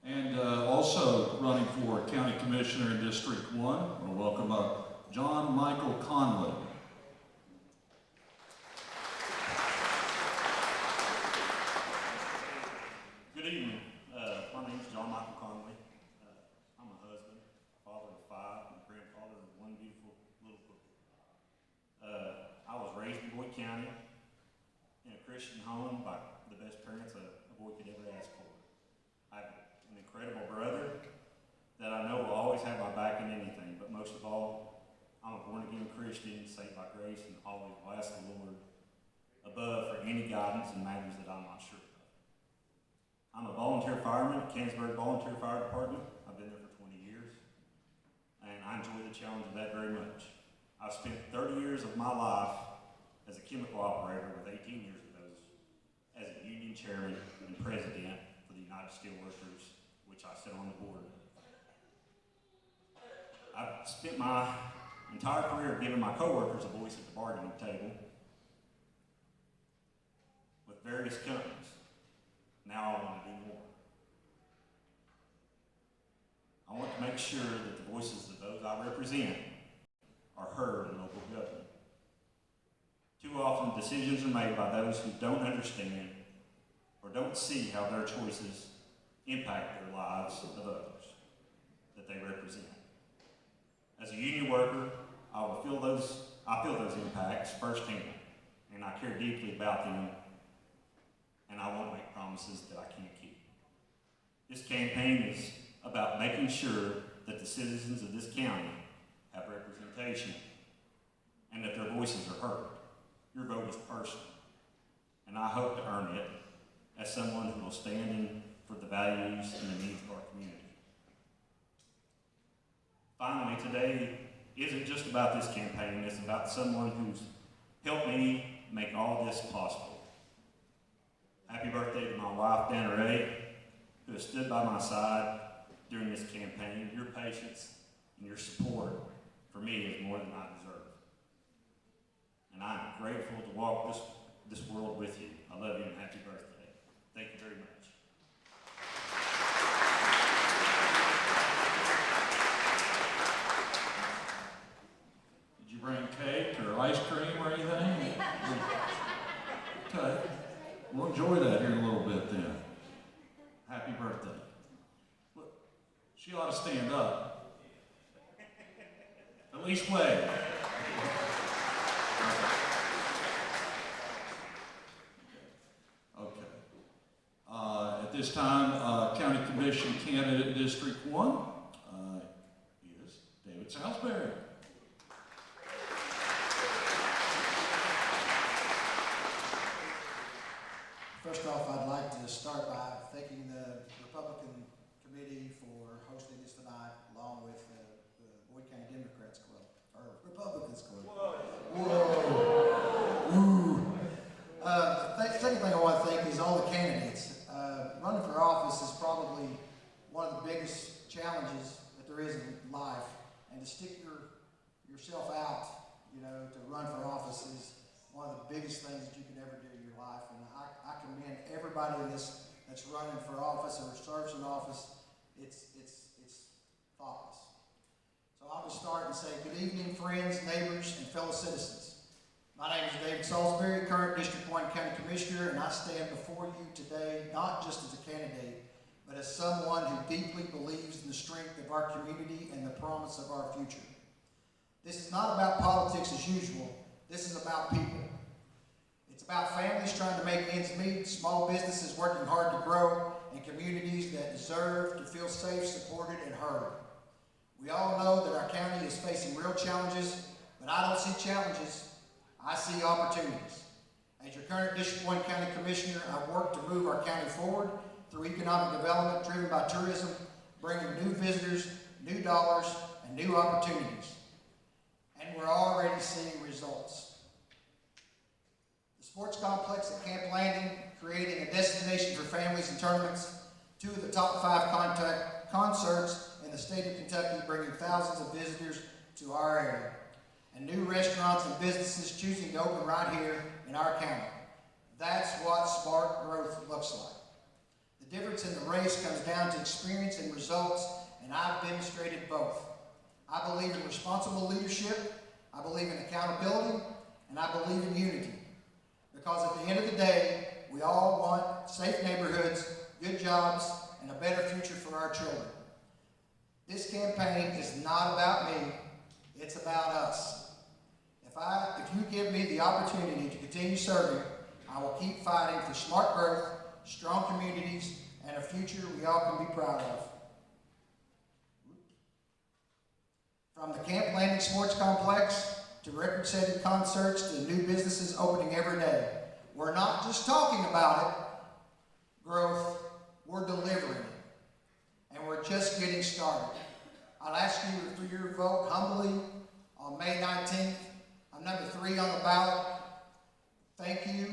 And also District 1. I want to welcome up John Michael Conley. Good evening. My name is John Michael Conley. I'm a husband, father of 5, and grandfather of 1 beautiful little book. I was raised in Boyd County in a Christian home by the best parents a boy could ever ask for. I have an incredible brother that I know will always have my back in anything, but most of all, I'm a born-again Christian, saved by grace, and always will ask the Lord above for any guidance in matters that I'm not sure of. I'm a volunteer fireman at Canonsburg Volunteer Fire Department. I've been there for 20 years, and I enjoy the challenge of that very much. I've spent 30 years of my life as a chemical operator, with 18 years of those as a union chairman and president for the United Steelworkers, which I sit on the board of. I've spent my entire career giving my coworkers a voice at the bargaining table with various companies. Now I want to do more. I want to make sure that the voices of those I represent are heard in local government. Too often, decisions are made by those who don't understand or don't see how their choices impact their lives of others that they represent. As a union worker, I feel those impacts firsthand, and I care deeply about them, and I won't make promises that I can't keep. This campaign is about making sure that the citizens of this county have representation and that their voices are heard. Your vote is personal, and I hope to earn it as someone who will stand in for the values and the needs of our community. Finally, today isn't just about this campaign, it's about someone who's helped me make all this possible. Happy birthday to my wife, Dana Ray, who has stood by my side during this campaign. Your patience and your support for me is more than I deserve. And I'm grateful to walk this world with you. I love you and happy birthday. Thank you very much. Did you bring cake or ice cream or anything? Okay. We'll enjoy that here in a little bit then. Happy birthday. Look, she ought to stand up. At least wave. Okay. At this time, County Commission candidate District 1 is David Salisbury. First off, I'd like to start by thanking the Republican Committee for hosting this tonight, along with the Boyd County Democrats Club, or Republicans Club. Whoa! Ooh. The second thing I want to thank is all the candidates. Running for office is probably one of the biggest challenges that there is in life, and to stick yourself out, to run for office is one of the biggest things that you can ever do in your life. And I commend everybody in this that's running for office or serves in office. It's thoughtless. So I'll just start and say good evening, friends, neighbors, and fellow citizens. My name is David Salisbury, current District 1 County Commissioner, and I stand before you today not just as a candidate, but as someone who deeply believes in the strength of our community and the promise of our future. This is not about politics as usual. This is about people. It's about families trying to make ends meet, small businesses working hard to grow, and communities that deserve to feel safe, supported, and heard. We all know that our county is facing real challenges, but I don't see challenges, I see opportunities. As your current District 1 County Commissioner, I've worked to move our county forward through economic development driven by tourism, bringing new visitors, new dollars, and new opportunities. And we're already seeing results. The sports complex at Camp Landing, creating a destination for families and tournaments, 2 of the top 5 concerts in the state of Kentucky, bringing thousands of visitors to our area, and new restaurants and businesses choosing to open right here in our county. That's what smart growth looks like. The difference in the race comes down to experience and results, and I've demonstrated both. I believe in responsible leadership, I believe in accountability, and I believe in unity. Because at the end of the day, we all want safe neighborhoods, good jobs, and a better future for our children. This campaign is not about me, it's about us. If you give me the opportunity to continue serving, I will keep fighting for smart growth, strong communities, and a future we all can be proud of. From the Camp Landing Sports Complex to record-setting concerts to new businesses opening every day, we're not just talking about it, growth, we're delivering it. And we're just getting started. I'll ask you for your vote humbly on May 19th. I'm number 3 on the ballot. Thank you,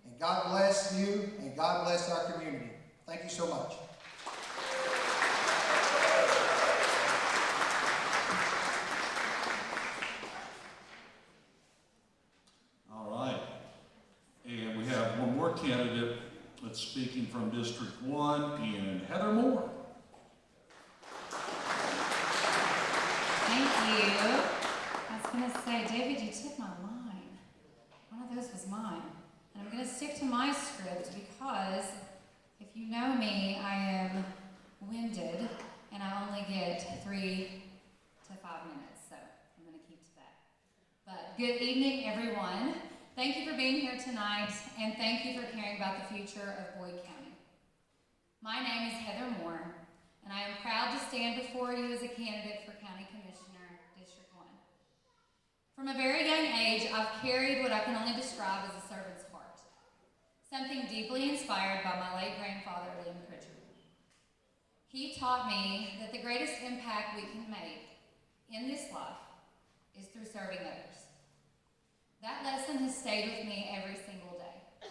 and God bless you, and God bless our community. Thank you so much. All right. And we have one more candidate that's speaking from District 1, and Heather Moore. Thank you. I was going to say, David, you took my line. One of those was mine. And I'm going to stick to my script because if you know me, I am winded and I only get 3 to 5 minutes. So I'm going to keep to that. But good evening, everyone. Thank you for being here tonight and thank you for caring about the future of Boyd County. My name is Heather Moore, and I am proud to stand before you as a candidate for County Commissioner, District 1. From a very young age, I've carried what I can only describe as a servant's heart, something deeply inspired by my late grandfather, Liam Pritchard. He taught me that the greatest impact we can make in this life is through serving others. That lesson has stayed with me every single day.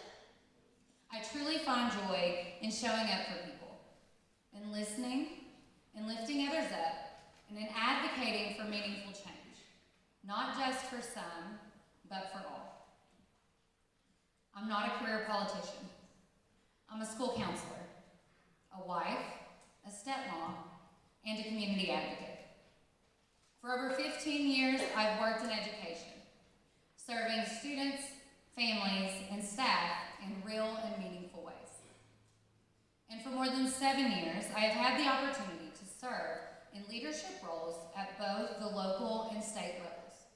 I truly find joy in showing up for people, in listening, in lifting others up, and in advocating for meaningful change, not just for some, but for all. I'm not a career politician. I'm a school counselor, a wife, a stepmom, and a community advocate. For over 15 years, I've worked in education, serving students, families, and staff in real and meaningful ways. And for more than 7 years, I have had the opportunity to serve in leadership roles at both the local and state levels,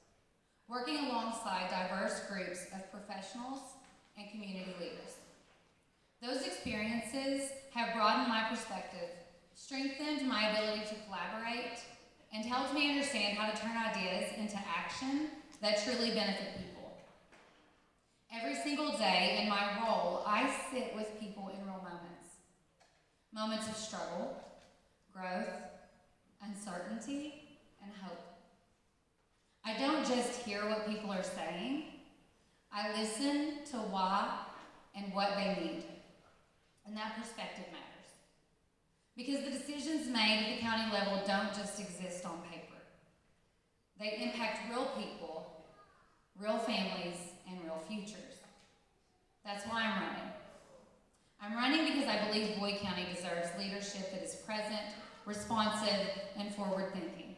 working alongside diverse groups of professionals and community leaders. Those experiences have broadened my perspective, strengthened my ability to collaborate, and helped me understand how to turn ideas into action that truly benefit people. Every single day in my role, I sit with people in real moments. Moments of struggle, growth, uncertainty, and hope. I don't just hear what people are saying, I listen to why and what they need. And that perspective matters. Because the decisions made at the county level don't just exist on paper. They impact real people, real families, and real futures. That's why I'm running. I'm running because I believe Boyd County deserves leadership that is present, responsive, and forward-thinking.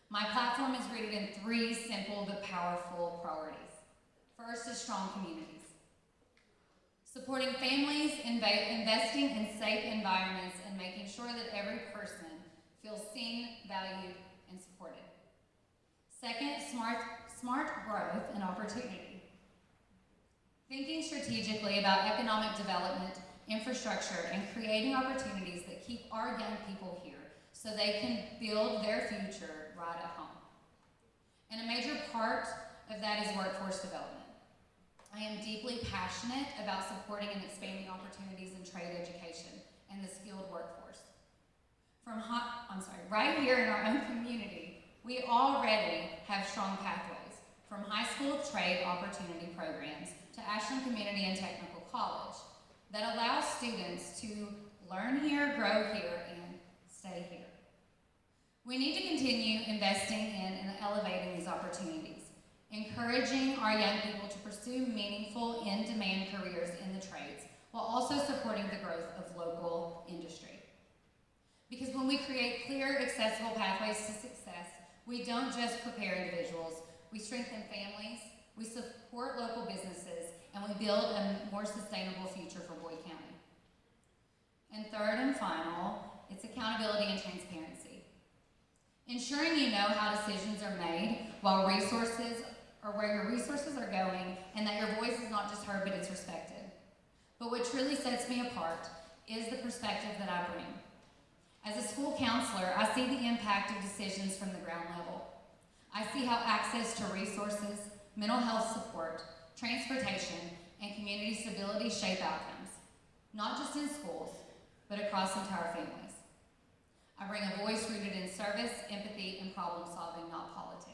My platform is rooted in 3 simple but powerful priorities. First is strong communities. Supporting families, investing in safe environments, and making sure that every person feels seen, valued, and supported. Second, smart growth and opportunity. Thinking strategically about economic development, infrastructure, and creating opportunities that keep our young people here so they can build their future right at home. And a major part of that is workforce development. I am deeply passionate about supporting and expanding opportunities in trade education and the skilled workforce. Right here in our own community, we already have strong pathways, from high school trade opportunity programs to Ashland Community and Technical College, that allow students to learn here, grow here, and stay here. We need to continue investing in and elevating these opportunities, encouraging our young people to pursue meaningful, in-demand careers in the trades, while also supporting the growth of local industry. Because when we create clear, accessible pathways to success, We don't just prepare individuals, we strengthen families, we support local businesses, and we build a more sustainable future for Boyd County. And third and final, it's accountability and transparency. Ensuring you know how decisions are made while resources or where your resources are going, and that your voice is not just heard but it's respected. But what truly sets me apart is the perspective that I bring. As a school counselor, I see the impact of decisions from the ground level. I see how access to resources, mental health support, transportation, and community stability shape outcomes, not just in schools, but across entire families. I bring a voice rooted in service, empathy, and problem solving, not politics.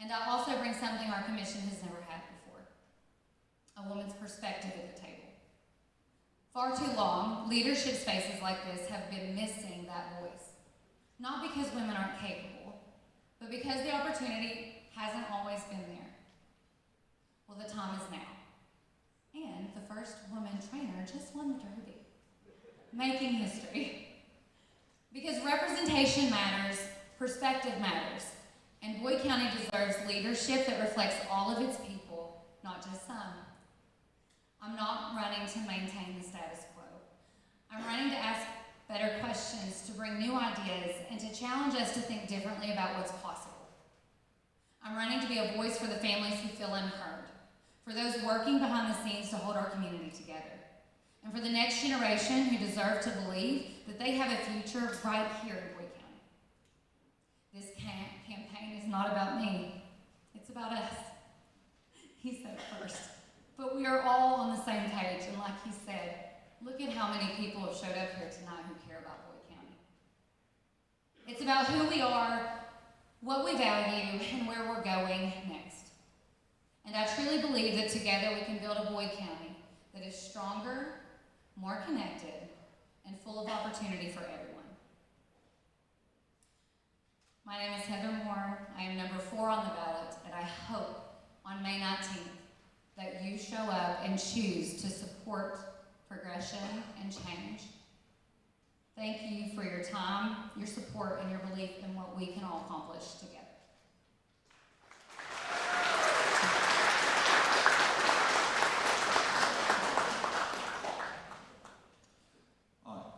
And I also bring something our commission has never had before, a woman's perspective at the table. Far too long, leadership spaces like this have been missing that voice. Not because women aren't capable, but because the opportunity hasn't always been there. Well, the time is now. And the first woman trainer just won the Derby, making history. Because representation matters, perspective matters, and Boyd County deserves leadership that reflects all of its people, not just some. I'm not running to maintain the status quo. I'm running to ask better questions, to bring new ideas, and to challenge us to think differently about what's possible. I'm running to be a voice for the families who feel unheard, for those working behind the scenes to hold our community together, and for the next generation who deserve to believe that they have a future right here in Boyd County. This campaign is not about me, it's about us. He said it first. But we are all on the same page, and like he said, look at how many people have showed up here tonight who care about Boyd County. It's about who we are, what we value, and where we're going next. And I truly believe that together we can build a Boyd County that is stronger, more connected, and full of opportunity for everyone. My name is Heather Moore. I am number 4 on the ballot, and I hope on May 19th that you show up and choose to support progression and change. Thank you for your time, your support, and your belief in what we can all accomplish together.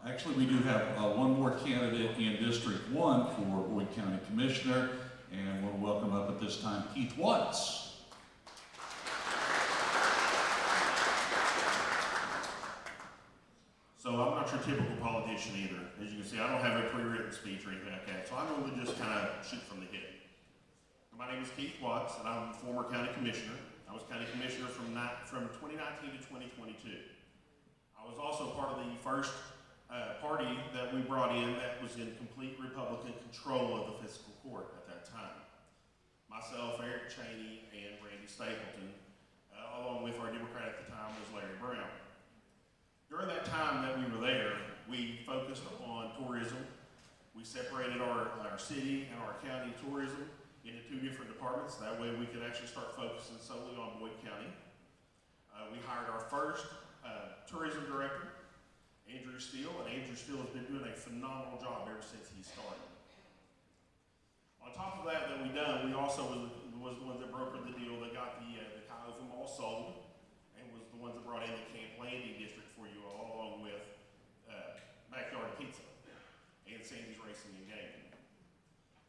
Actually, we do have one more candidate in District 1 for Boyd County Commissioner, and we'll welcome up at this time Keith Watts. So I'm not your typical politician either. As you can see, I don't have a pre-written speech or anything like that, so I'm going to just kind of shoot from the hip. My name is Keith Watts, and I'm a former county commissioner. I was county commissioner from 2019 to 2022. I was also part of the first party that we brought in that was in complete Republican control of the fiscal court at that time. Myself, Eric Cheney, and Randy Stapleton, along with our Democrat at the time was Larry Brown. During that time that we were there, we focused on tourism. We separated our city and our county tourism into 2 different departments. That way we could actually start focusing solely on Boyd County. We hired our first tourism director, Andrew Steele, and Andrew Steele has been doing a phenomenal job ever since he started. On top of that we done, we also was the ones that brokered the deal that got the Cuyahoga Mall sold, and was the ones that brought in the Camp Landing district for you all, along with Backyard Pizza and Sandy's Racing and Gaming.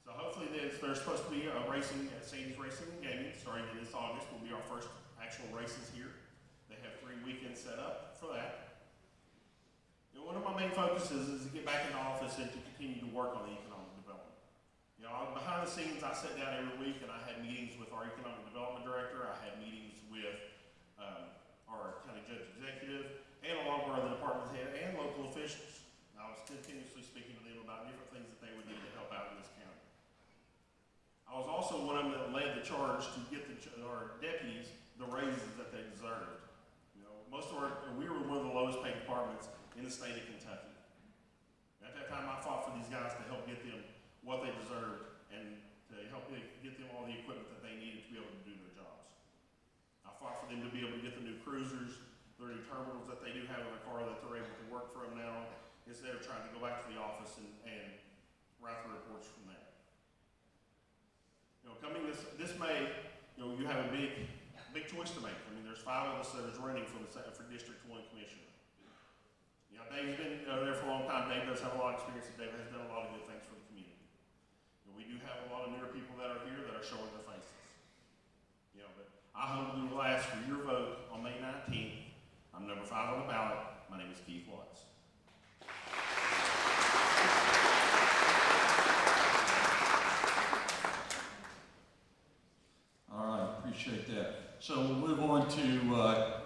So hopefully there's supposed to be a racing at Sandy's Racing and Gaming starting in this August. Will be our first actual races here. They have 3 weekends set up for that. And one of my main focuses is to get back into office and to continue to work on the economic development. You know, behind the scenes, I sat down every week and I had meetings with our economic development director. I had meetings with our county judge executive and a lot of our other department head and local officials. I was continuously speaking to them about different things that they would need to help out in this county. I was also one of them that led the charge to get our deputies the raises that they deserved. You know, we were one of the lowest paid departments in the state of Kentucky. At that time, I fought for these guys to help get them what they deserved and to help get them all the equipment that they needed to be able to do their jobs. I fought for them to be able to get the new cruisers, the new terminals that they do have in the car that they're able to work from now, instead of trying to go back to the office and write the reports from there. this may, you have a big choice to make. I mean, there's 5 of us that is running for District 1 Commissioner. Dave's been there for a long time. Dave does have a lot of experience, and Dave has done a lot of good things for the community. We do have a lot of newer people that are here that are showing their faces. But I humbly will ask for your vote on May 19th. I'm number 5 on the ballot. My name is Keith Watts. All right, appreciate that. So we'll move on to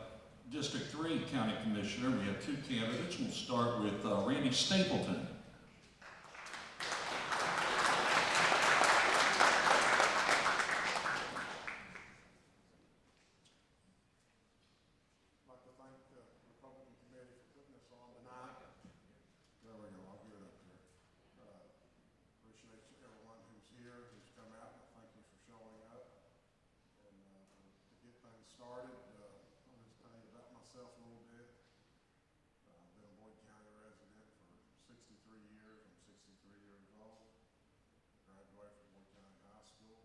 District 3 County Commissioner. We have 2 candidates. We'll start with Randy Stapleton. I'd like to thank the Republican Committee for putting this on tonight. There we go, I'll get it up here. Appreciate everyone who's here, who's come out, and thank you for showing up. And to get things started, I'll just tell you about myself a little bit. I've been a Boyd County resident for 63 years. I'm 63 years old. I graduated from Boyd County High School.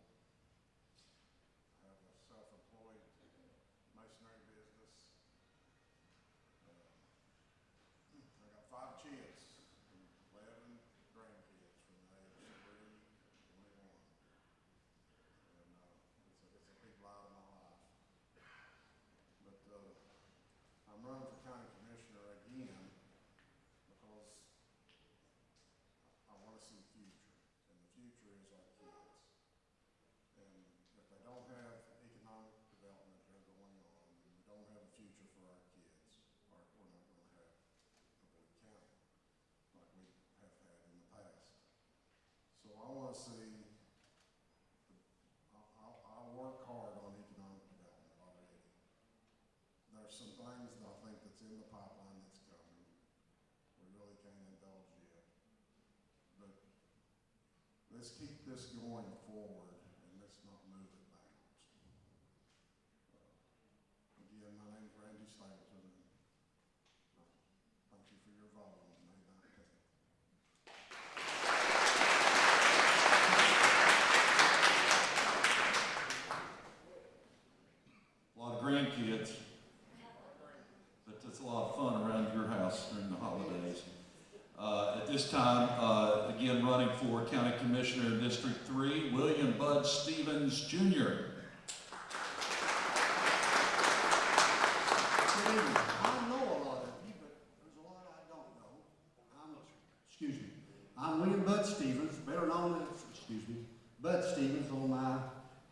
I have a self-employed masonry business. I got 5 kids and 11 grandkids from the age of 3 to 21. And it's a big lot of my life. But I'm running for county commissioner again because I want to see the future. And the future is our kids. And if they don't have economic development here going on, and we don't have a future for our kids, we're not going to have a Boyd County like we have had in the past. So I want to see, I work hard on economic development already. There's some things that I think that's in the pipeline that's coming. We really can't indulge yet. But let's keep this going forward and let's not move it backwards. Again, my name is Randy Stapleton, and thank you for your vote on May 19th. A lot of grandkids, but it's a lot of fun around your house during the holidays. At this time, again, running for County Commissioner in District 3, William Bud Stevens, Jr. Good evening. I know a lot of you, but there's a lot I don't know. I'm William Bud Stevens, better known as, Bud Stevens on my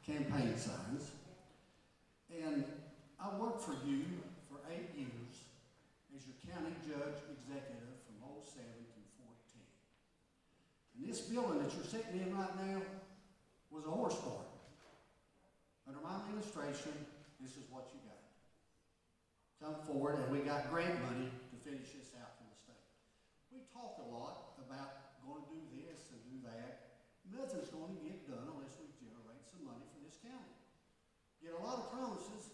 campaign signs. And I worked for you for 8 years as your county judge executive from 07 to 14. And this building that you're sitting in right now was a horse barn. Under my administration, this is what you got. Come forward, and we got grant money to finish this out from the state. We talk a lot about going to do this and do that. Nothing's going to get done unless we generate some money for this county. Get a lot of promises.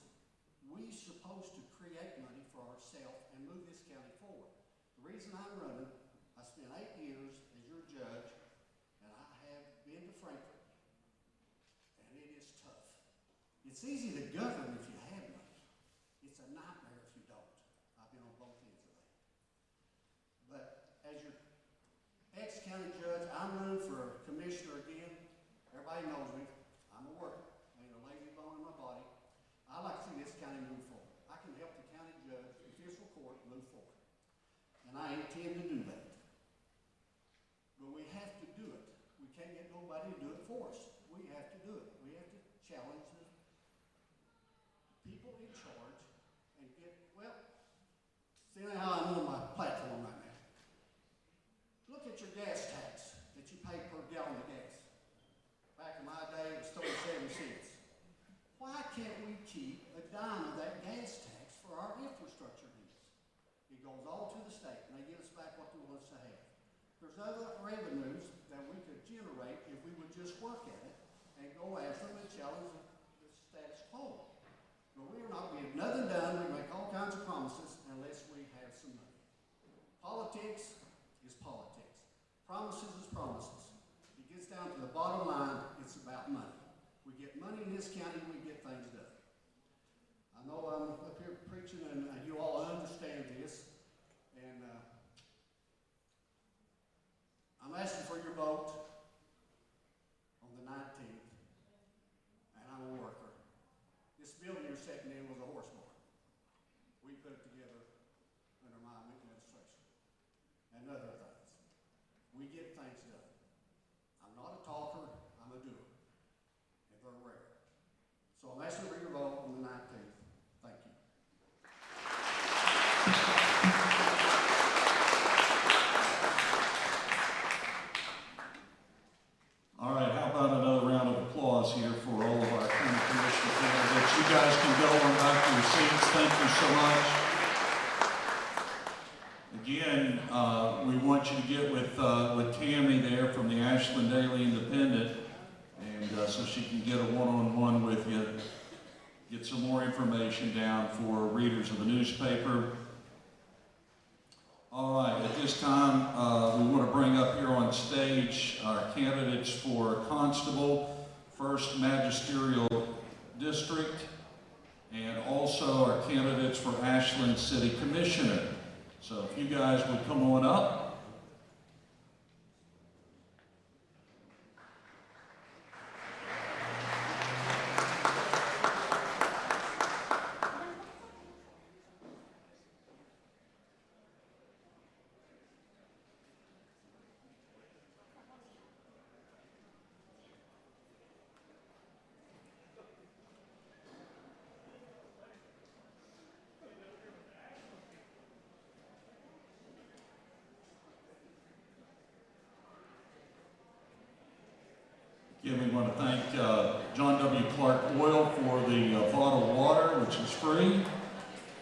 We're supposed to create money for ourselves and move this county forward. The reason I'm running, I spent 8 years as your judge, and I have been to Frankfurt, and it is tough. It's easy to govern if you have money. It's a nightmare if you don't. I've been on both ends of that. But as your ex-county judge, I'm running for commissioner again. Everybody knows me. I'm a worker. Ain't a lazy bone in my body. I like to see this county move forward. I can help the county judge, the official court, move forward. And I intend to do that. But we have to do it. We can't get nobody to do it for us. We have to do it. We have to challenge the people in charge and get, well, see how I'm on my platform right now. Look at your gas tax that you pay per gallon of gas. Back in my day, it was 37 cents. Why can't we keep a dime of that gas tax for our infrastructure needs? It goes all to the state, and they give us back what they want us to have. There's other revenues that we could generate if we would just work at it and go after them and challenge the status quo. But we're not getting nothing done. We make all kinds of promises unless we have some money. Politics is politics. Promises is promises. It gets down to the bottom line, it's about money. We get money this county, we get things done. I know I'm up here preaching and you all understand this, and I'm asking for your vote on the 19th, and I'm a worker. This building you're sitting in was a horse barn. We put it together under my administration and other things. We get things done. I'm not a talker, I'm a doer, and they're rare. So I'm asking for your vote on the 19th. Thank you. All right, how about another round of applause here for all of our county commissioner candidates. You guys can go on back to your seats. Thank you so much. Again, we want you to get with Tammy there from the Ashland Daily Independent, and so she can get a one-on-one with you, get some more information down for readers of the newspaper. All right, at this time, we want to bring up here on stage our candidates for Constable, 1st Magisterial District, and also our candidates for Ashland City Commissioner. So if you guys would come on up. Again, we want to thank John W. Clark Oil for the bottled water, which is free.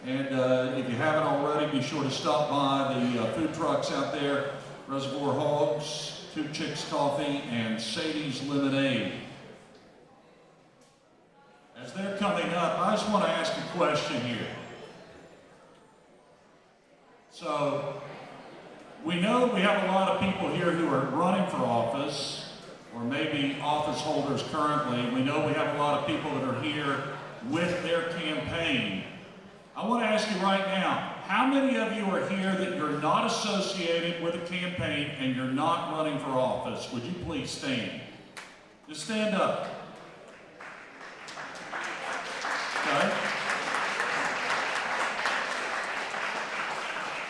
And if you haven't already, be sure to stop by the food trucks out there, Reservoir Hogs, Two Chicks Coffee, and Sadie's Lemonade. As they're coming up, I just want to ask a question here. So, we know we have a lot of people here who are running for office, or maybe office holders currently. We know we have a lot of people that are here with their campaign. I want to ask you right now, how many of you are here that you're not associated with a campaign and you're not running for office? Would you please stand? Just stand up. Okay?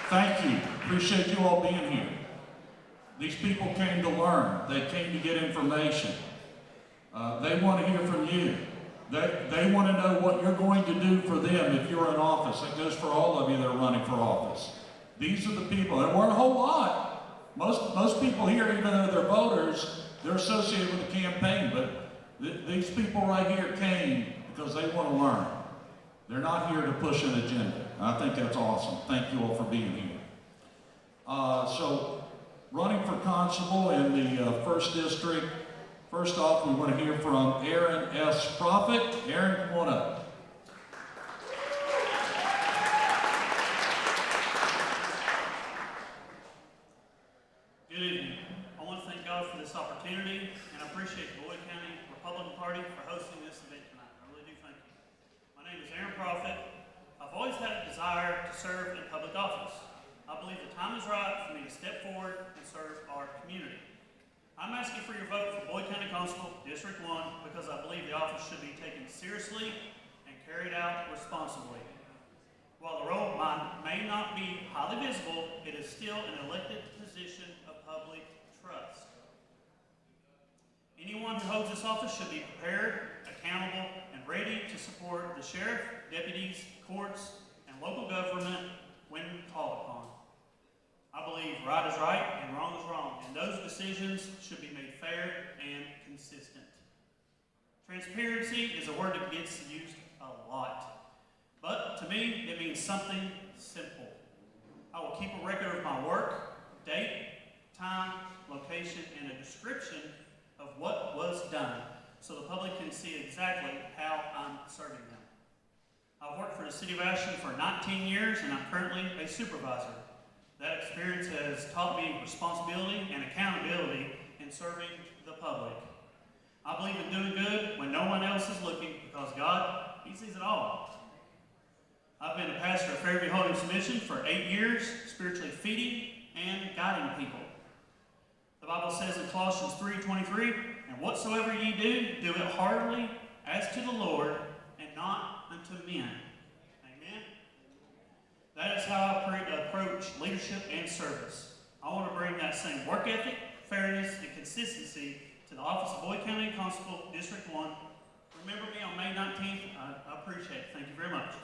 Thank you. Appreciate you all being here. These people came to learn. They came to get information. They want to hear from you. They want to know what you're going to do for them if you're in office. That goes for all of you that are running for office. These are the people, and we're a whole lot. Most people here, even though they're voters, they're associated with the campaign, but these people right here came because they want to learn. They're not here to push an agenda. I think that's awesome. Thank you all for being here. So, running for constable in the 1st District, first off, we want to hear from Aaron S. Prophet. Aaron, come on up. Good evening. I want to thank God for this opportunity, and I appreciate the Boyd County Republican Party for hosting this event tonight. I really do thank you. My name is Aaron Prophet. I've always had a desire to serve in public office. I believe the time is right for me to step forward and serve our community. I'm asking for your vote for Boyd County Constable, District 1, because I believe the office should be taken seriously and carried out responsibly. While the role may not be highly visible, it is still an elected position of public trust. Anyone who holds this office should be prepared, accountable, and ready to support the sheriff, deputies, courts, and local government when called upon. I believe right is right and wrong is wrong, and those decisions should be made fair and consistent. Transparency is a word that gets used a lot, but to me, it means something simple. I will keep a record of my work, date, time, location, and a description of what was done, so the public can see exactly how I'm serving them. I've worked for the City of Ashland for 19 years, and I'm currently a supervisor. That experience has taught me responsibility and accountability in serving the public. I believe in doing good when no no one else is looking, because God, He sees it all. I've been a pastor of Fairview Holiness Mission for 8 years, spiritually feeding and guiding people. The Bible says in Colossians 3:23, "And whatsoever ye do, do it heartily as to the Lord, and not unto men." Amen? That is how I approach leadership and service. I want to bring that same work ethic, fairness, and consistency to the office of Boyd County Constable, District 1. Remember me on May 19th. I appreciate it. Thank you very much.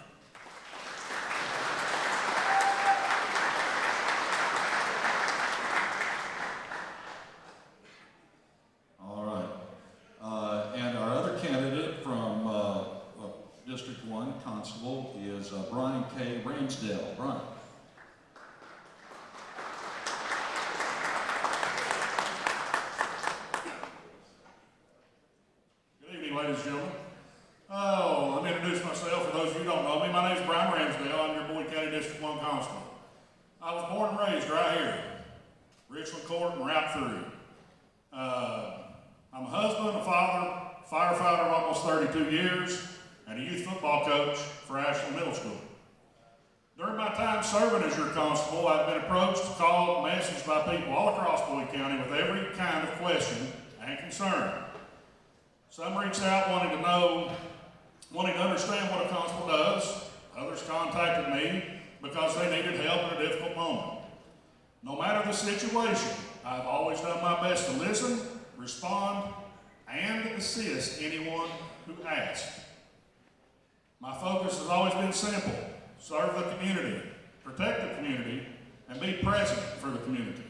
All right. And our other candidate from District 1, Constable, is Brian K. Ramsdale. Brian. Good evening, ladies and gentlemen. Oh, let me introduce myself. For those of you who don't know me, my name is Brian Ramsdale. I'm your Boyd County District 1 Constable. I was born and raised right here, Richland Court and right through. I'm a husband, a father, firefighter of almost 32 years, and a youth football coach for Ashland Middle School. During my time serving as your constable, I've been approached, called, messaged by people all across Boyd County with every kind of question and concern. Some reached out wanting to understand what a constable does. Others contacted me because they needed help in a difficult moment. No matter the situation, I've always done my best to listen, respond, and assist anyone who asks. My focus has always been simple: serve the community, protect the community, and be present for the community.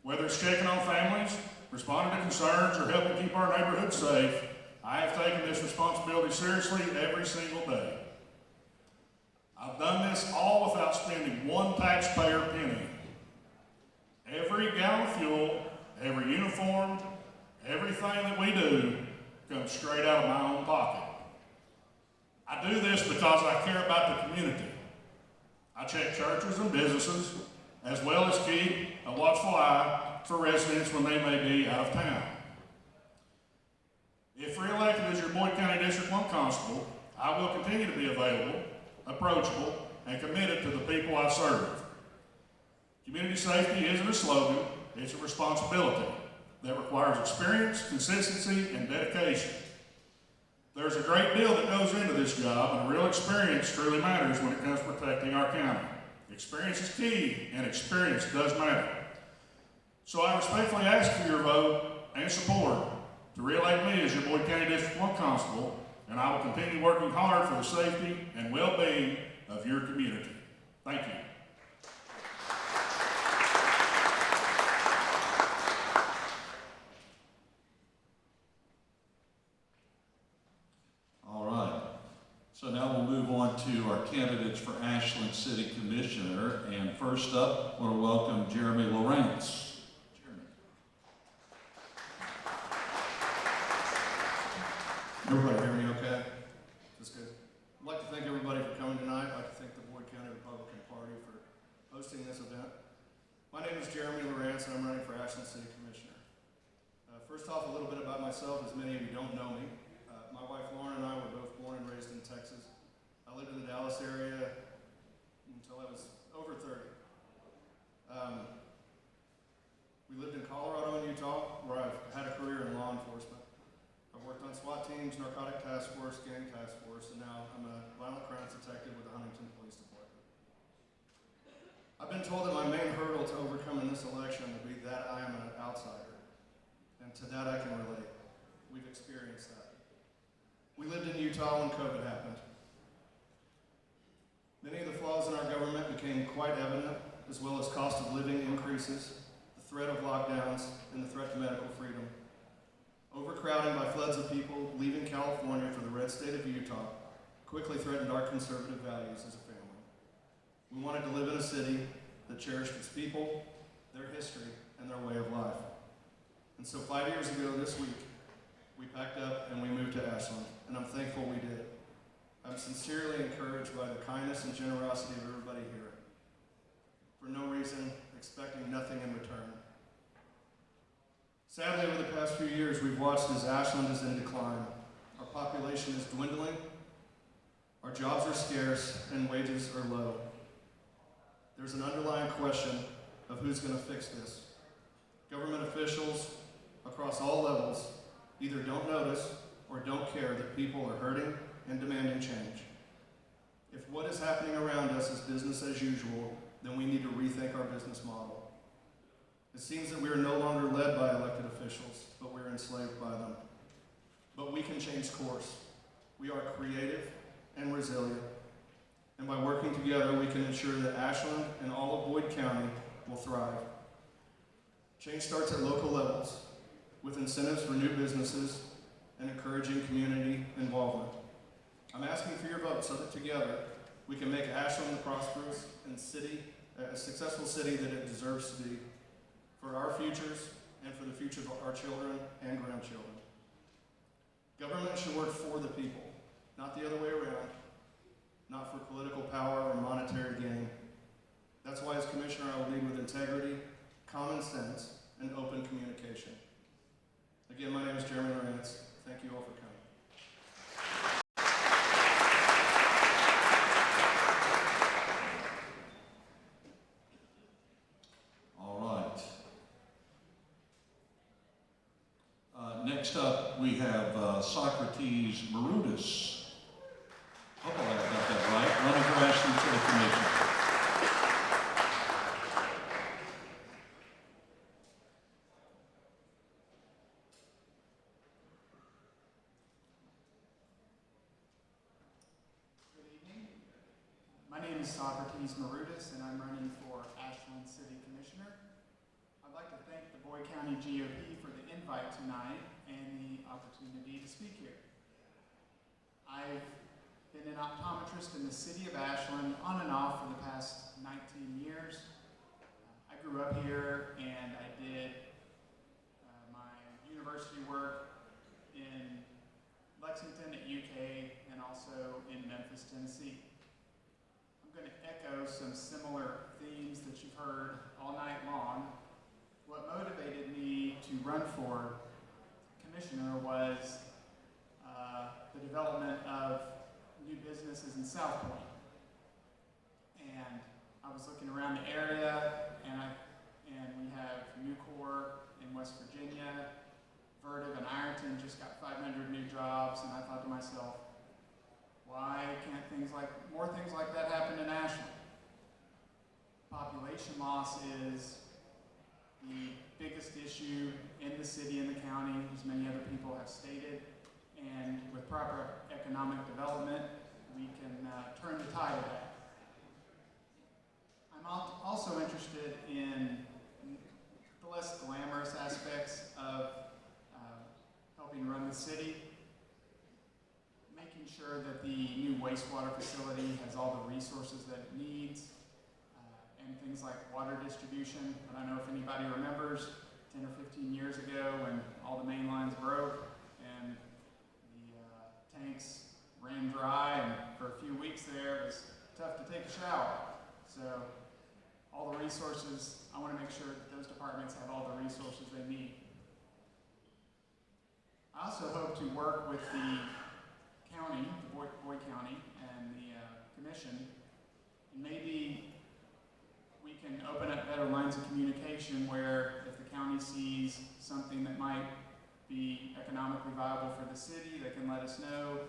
Whether it's checking on families, responding to concerns, or helping keep our neighborhood safe, I have taken this responsibility seriously every single day. I've done this all without spending one taxpayer penny. Every gallon of fuel, every uniform, everything that we do comes straight out of my own pocket. I do this because I care about the community. I check churches and businesses, as well as keep a watchful eye for residents when they may be out of town. If re-elected as your Boyd County District 1 Constable, I will continue to be available, approachable, and committed to the people I serve. Community safety isn't a slogan, it's a responsibility that requires experience, consistency, and dedication. There's a great deal that goes into this job, and real experience truly matters when it comes to protecting our county. Experience is key, and experience does matter. So I respectfully ask for your vote and support to re-elect me as your Boyd County District 1 Constable, and I will continue working hard for the safety and well-being of your community. Thank you. All right. So now we'll move on to our candidates for Ashland City Commissioner. And first up, I want to welcome Jeremy Lawrence. Everybody hear me okay? That's good. I'd like to thank everybody for coming tonight. I'd like to thank the Boyd County Republican Party for hosting this event. My name is Jeremy Lawrence, and I'm running for Ashland City Commissioner. First off, a little bit about myself, as many of you don't know me. My wife Lauren and I were both born and raised in Texas. I lived in the Dallas area until I was over 30. We lived in Colorado and Utah, where I've had a career in law enforcement. I've worked on SWAT teams, narcotic task force, gang task force, and now I'm a violent crimes detective with the Huntington Police Department. I've been told that my main hurdle to overcome in this election will be that I am an outsider, and to that I can relate. We've experienced that. We lived in Utah when COVID happened. Many of the flaws in our government became quite evident, as well as cost of living increases, the threat of lockdowns, and the threat to medical freedom. Overcrowding by floods of people leaving California for the red state of Utah quickly threatened our conservative values as a family. We wanted to live in a city that cherished its people, their history, and their way of life. And so 5 years ago this week, we packed up and we moved to Ashland, and I'm thankful we did. I'm sincerely encouraged by the kindness and generosity of everybody here. For no reason, expecting nothing in return. Sadly, over the past few years, we've watched as Ashland is in decline. Our population is dwindling, our jobs are scarce, and wages are low. There's an underlying question of who's going to fix this. Government officials across all levels either don't notice or don't care that people are hurting and demanding change. If what is happening around us is business as usual, then we need to rethink our business model. It seems that we are no longer led by elected officials, but we're enslaved by them. But we can change course. We are creative and resilient. And by working together, we can ensure that Ashland and all of Boyd County will thrive. Change starts at local levels, with incentives for new businesses and encouraging community involvement. I'm asking for your vote so that together we can make Ashland a prosperous and a successful city that it deserves to be, for our futures and for the future of our children and grandchildren. Government should work for the people, not the other way around, not for political power or monetary gain. That's why as Commissioner I will lead with integrity, common sense, and open communication. Again, my name is Jeremy Lawrence. Thank you all for coming. All right. Next up, we have Socrates Marutis. Hope I got that right. Running for Ashland City Commission. My name is Socrates Marutis, and I'm running for Ashland City Commissioner. I'd like to thank the Boyd County GOP for the invite tonight and the opportunity to speak here. I've been an optometrist in the city of Ashland on and off for the past 19 years. I grew up here and I did my university work in Lexington at UK and also in Memphis, Tennessee. I'm going to echo some similar themes that you've heard all night long. What motivated me to run for commissioner was the development of new businesses in South Point. And I was looking around the area, and we have Nucor in West Virginia, Vertiv and Ironton just got 500 new jobs, and I thought to myself, why can't more things like that happen in Ashland? Population loss is the biggest issue in the city and the county, as many other people have stated. And with proper economic development, we can turn the tide of that. I'm also interested in the less glamorous aspects of helping run the city, making sure that the new wastewater facility has all the resources that it needs, and things like water distribution. I don't know if anybody remembers 10 or 15 years ago when all the main lines broke and the tanks ran dry, and for a few weeks there it was tough to take a shower. So all the resources, I want to make sure that those departments have all the resources they need. I also hope to work with the county, the Boyd County, and the commission, and maybe we can open up better lines of communication where if the county sees something that might be economically viable for the city, they can let us know,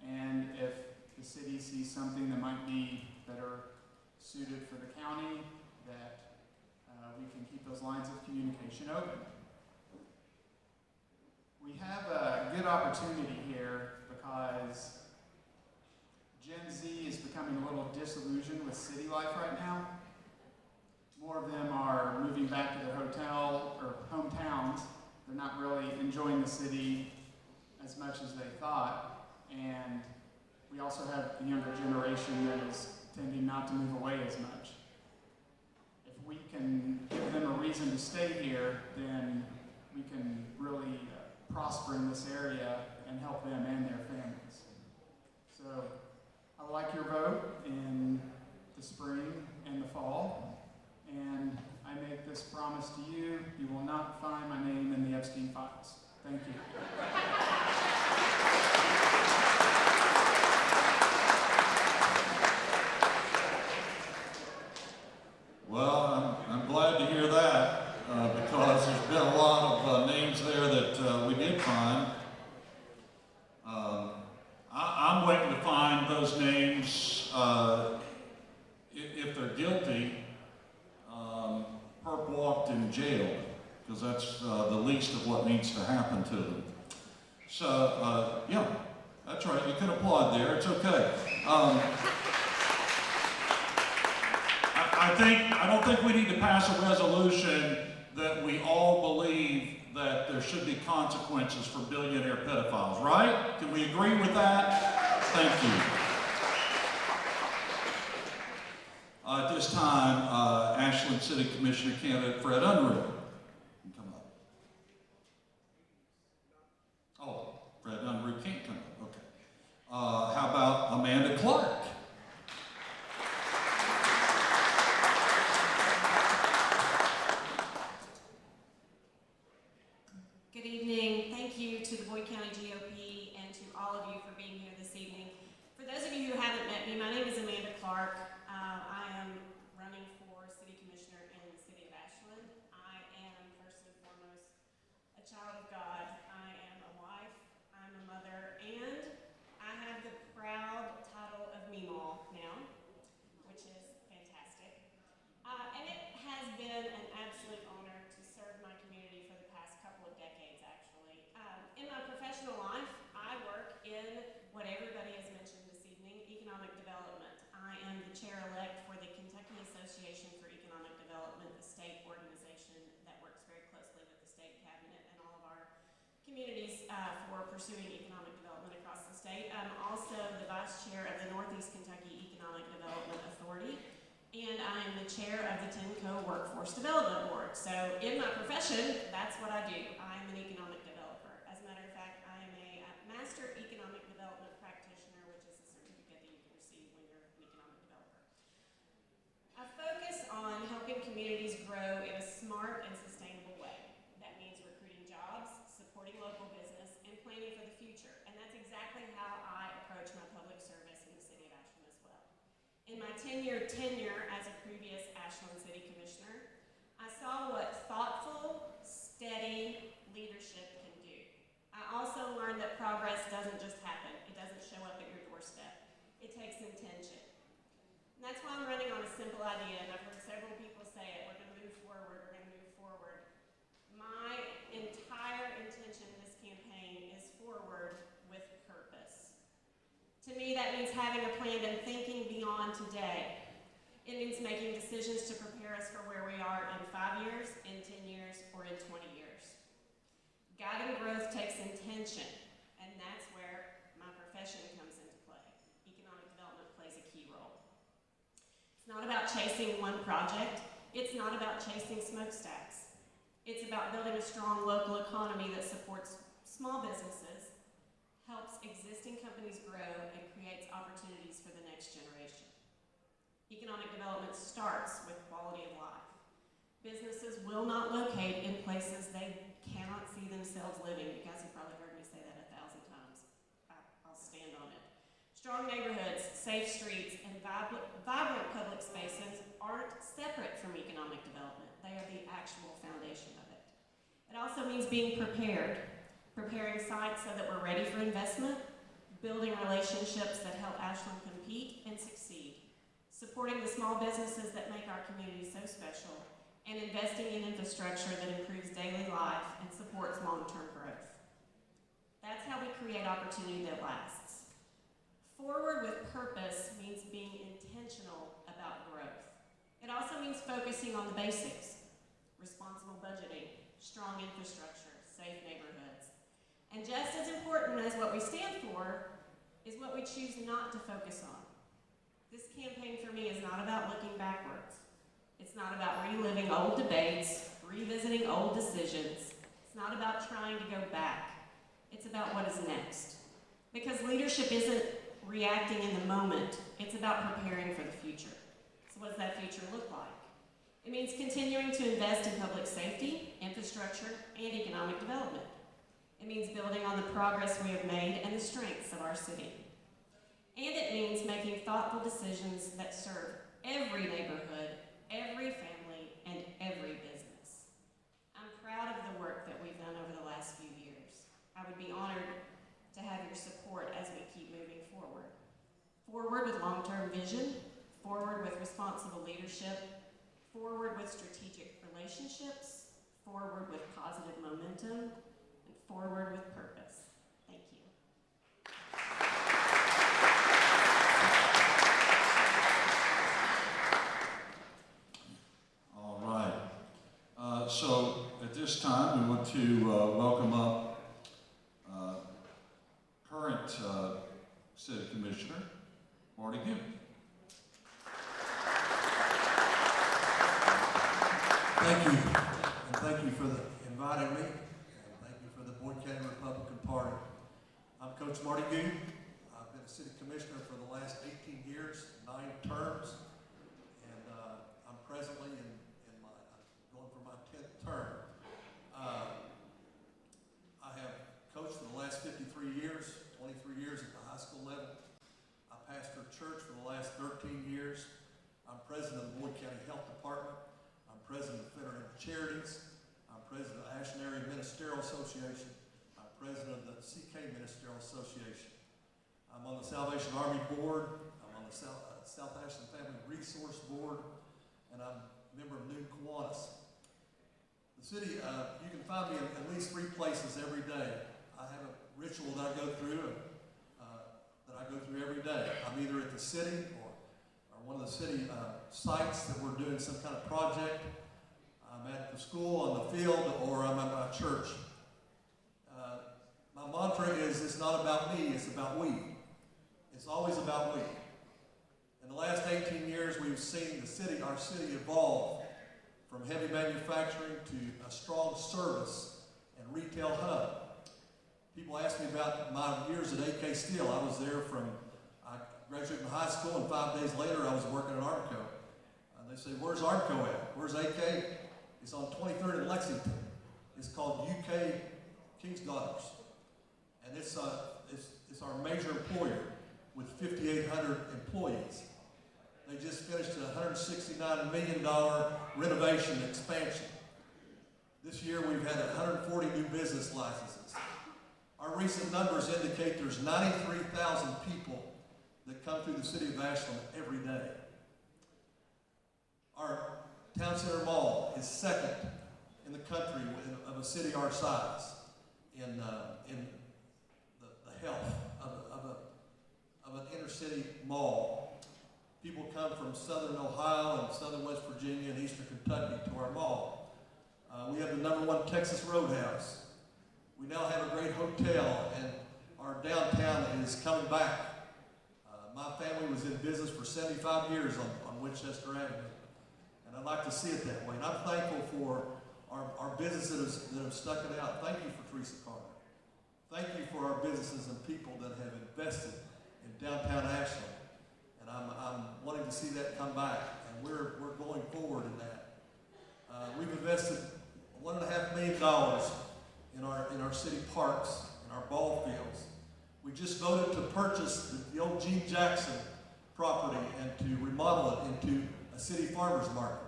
and if the city sees something that might be better suited for the county, that we can keep those lines of communication open. We have a good opportunity here because Gen Z is becoming a little disillusioned with city life right now. More of them are moving back to their hotel or hometowns. They're not really enjoying the city as much as they thought. And we also have the younger generation that is tending not to move away as much. If we can give them a reason to stay here, then we can really prosper in this area and help them and their families. So I would like your vote in the spring and the fall, and I make this promise to you: you will not find my name in the Epstein files. Thank you. those names, if they're guilty, perp walked in jail, because that's the least of what needs to happen to them. So, yeah, that's right. You can applaud there. It's okay. I don't think we need to pass a resolution that we all believe that there should be consequences for billionaire pedophiles, right? Can we agree with that? Thank you. At this time, Ashland City Commissioner candidate Fred Unruh can come up. Oh, Fred Unruh can't come up. Okay. How about Amanda Clark? Good evening. Thank you to the Boyd County GOP and to all of you for being here this evening. For those of you who haven't met me, my name is Amanda Clark. I am running for City Commissioner in the City of Ashland. I am, first and foremost, a child of God. I am a wife, I'm a mother, and I have the proud title of Meemaw now, which is fantastic. And it has been an absolute honor to serve my community for the past couple of decades, actually. In my professional life, I work in what everybody has mentioned this evening, economic development. I am the chair-elect for the Kentucky Association for Economic Development, a state organization that works very closely with the state cabinet and all of our communities for pursuing economic development across the state. I'm also the vice chair of the Northeast Kentucky Economic Development Authority, and I am the chair of the TENCO Workforce Development Board. So in my profession, that's what I do. I am an economic developer. As a matter of fact, I am a Master Economic Development Practitioner, which is a certificate that you can receive when you're an economic developer. I focus on helping communities grow in a smart and sustainable way. That means recruiting jobs, supporting local business, and planning for the future. And that's exactly how I approach my public service in the City of Ashland as well. In my 10-year tenure as a previous Ashland City Commissioner, I saw what thoughtful, steady leadership can do. I also learned that progress doesn't just happen. It doesn't show up at your doorstep. It takes intention. And that's why I'm running on a simple idea, and I've heard several people say it. We're going to move forward. We're going to move forward. My entire intention in this campaign is forward with purpose. To me, that means having a plan and thinking beyond today. It means making decisions to prepare us for where we are in 5 years, in 10 years, or in 20 years. Guiding growth takes intention, and that's where my profession comes into play. Economic development plays a key role. It's not about chasing one project. It's not about chasing smokestacks. It's about building a strong local economy that supports small businesses, helps existing companies grow, and creates opportunities for the next generation. Economic development starts with quality of life. Businesses will not locate in places they cannot see themselves living. You guys have probably heard me say that 1,000 times. I'll stand on it. Strong neighborhoods, safe streets, and vibrant public spaces aren't separate from economic development. They are the actual foundation of it. It also means being prepared. Preparing sites so that we're ready for investment, building relationships that help Ashland compete and succeed, supporting the small businesses that make our community so special, and investing in infrastructure that improves daily life and supports long-term growth. That's how we create opportunity that lasts. Forward with purpose means being intentional about growth. It also means focusing on the basics: responsible budgeting, strong infrastructure, safe neighborhoods. And just as important as what we stand for is what we choose not to focus on. This campaign for me is not about looking backwards. It's not about reliving old debates, revisiting old decisions. It's not about trying to go back. It's about what is next. Because leadership isn't reacting in the moment, it's about preparing for the future. So what does that future look like? It means continuing to invest in public safety, infrastructure, and economic development. It means building on the progress we have made and the strengths of our city. And it means making thoughtful decisions that serve every neighborhood, every family, and every business. I'm proud of the work that we've done over the last few years. I would be honored to have your support as we keep moving forward. forward with long-term vision, forward with responsible leadership, forward with strategic relationships, forward with positive momentum, and forward with purpose. Thank you. All right. So at this time, we want to welcome up current City Commissioner Marty Gibb. Thank you, and thank you for inviting me, and thank you for the Boyd County Republican Party. I'm Coach Marty Goode. I've been a city commissioner for the last 18 years, 9 terms, and I'm presently going for my 10th term. I have coached for the last 53 years, 23 years at the high school level. I pastored church for the last 13 years. I'm president of the Boyd County Health Department. I'm president of Federated Charities. I'm president of Ashland Area Ministerial Association. I'm president of the CK Ministerial Association. I'm on the Salvation Army Board. I'm on the South Ashland Family Resource Board, and I'm a member of New Kiwanis. The city, you can find me in at least 3 places every day. I have a ritual that I go through every day. I'm either at the city or one of the city sites that we're doing some kind of project. I'm at the school, on the field, or I'm at my church. My mantra is, it's not about me, it's about we. It's always about we. In the last 18 years, we've seen our city evolve from heavy manufacturing to a strong service and retail hub. People ask me about my years at AK Steel. I was there I graduated from high school, and 5 days later I was working at Armco. They say, where's Armco at? Where's AK? It's on 23rd and Lexington. It's called UK King's Daughters. And it's our major employer with 5,800 employees. They just finished a $169 million renovation expansion. This year we've had 140 new business licenses. Our recent numbers indicate there's 93,000 people that come through the city of Ashland every day. Our Town Center Mall is second in the country of a city our size in the health of an inner city mall. People come from southern Ohio and southern West Virginia and eastern Kentucky to our mall. We have the #1 Texas Roadhouse. We now have a great hotel, and our downtown is coming back. My family was in business for 75 years on Winchester Avenue, and I'd like to see it that way. And I'm thankful for our businesses that have stuck it out. Thank you for Teresa Carter. Thank you for our businesses and people that have invested in downtown Ashland. And I'm wanting to see that come back, and we're going forward in that. We've invested $1.5 million in our city parks, in our ball fields. We just voted to purchase the old Gene Jackson property and to remodel it into a city farmer's market.